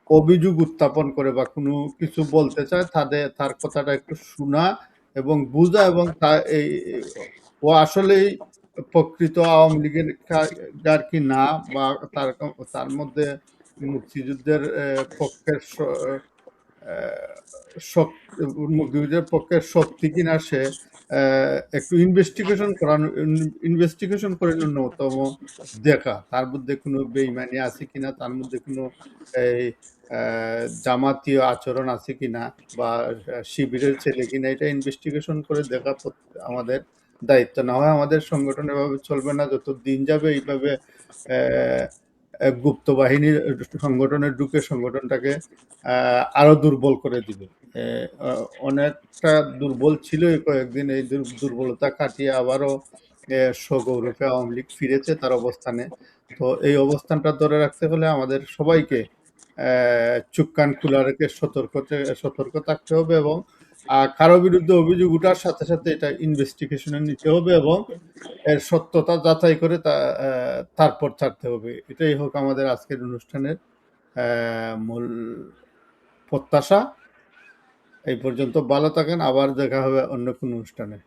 অভিযোগ উত্থাপন করে বা কোনো কিছু বলতে চায়, তার কথাটা একটু শোনা এবং বুঝা, এবং ও আসলেই প্রকৃত আওয়ামী লীগের কার কি না, বা তার মধ্যে মুক্তিযুদ্ধের পক্ষের মুক্তিযুদ্ধের পক্ষের শক্তি কিনা সে একটু ইনভেস্টিগেশন করে ন্যূনতম দেখা, তার মধ্যে কোনো বেইমানি আছে কিনা, তার মধ্যে কোনো এই জামাতীয় আচরণ আছে কিনা, বা শিবিরের ছেলে কিনা, এটা ইনভেস্টিগেশন করে দেখা আমাদের দায়িত্ব। না হয় আমাদের সংগঠন এভাবে চলবে না। যত দিন যাবে এইভাবে গুপ্ত বাহিনীর সংগঠনে ঢুকে সংগঠনটাকে আরো দুর্বল করে দিবে। অনেকটা দুর্বল ছিল এই কয়েকদিন। এই দুর্বলতা কাটিয়ে আবারও সগৌরবে আওয়ামী লীগ ফিরেছে তার অবস্থানে। তো এই অবস্থানটা ধরে রাখতে হলে আমাদের সবাইকে চোখ কান খোলা রেখে সতর্ক থাকতে হবে, এবং কারো বিরুদ্ধে অভিযোগ ওঠার সাথে সাথে এটা ইনভেস্টিগেশনে নিতে হবে এবং এর সত্যতা যাচাই করে তারপর ছাড়তে হবে। এটাই হোক আমাদের আজকের অনুষ্ঠানের মূল প্রত্যাশা। এই পর্যন্ত ভালো থাকেন, আবার দেখা হবে অন্য কোনো অনুষ্ঠানে।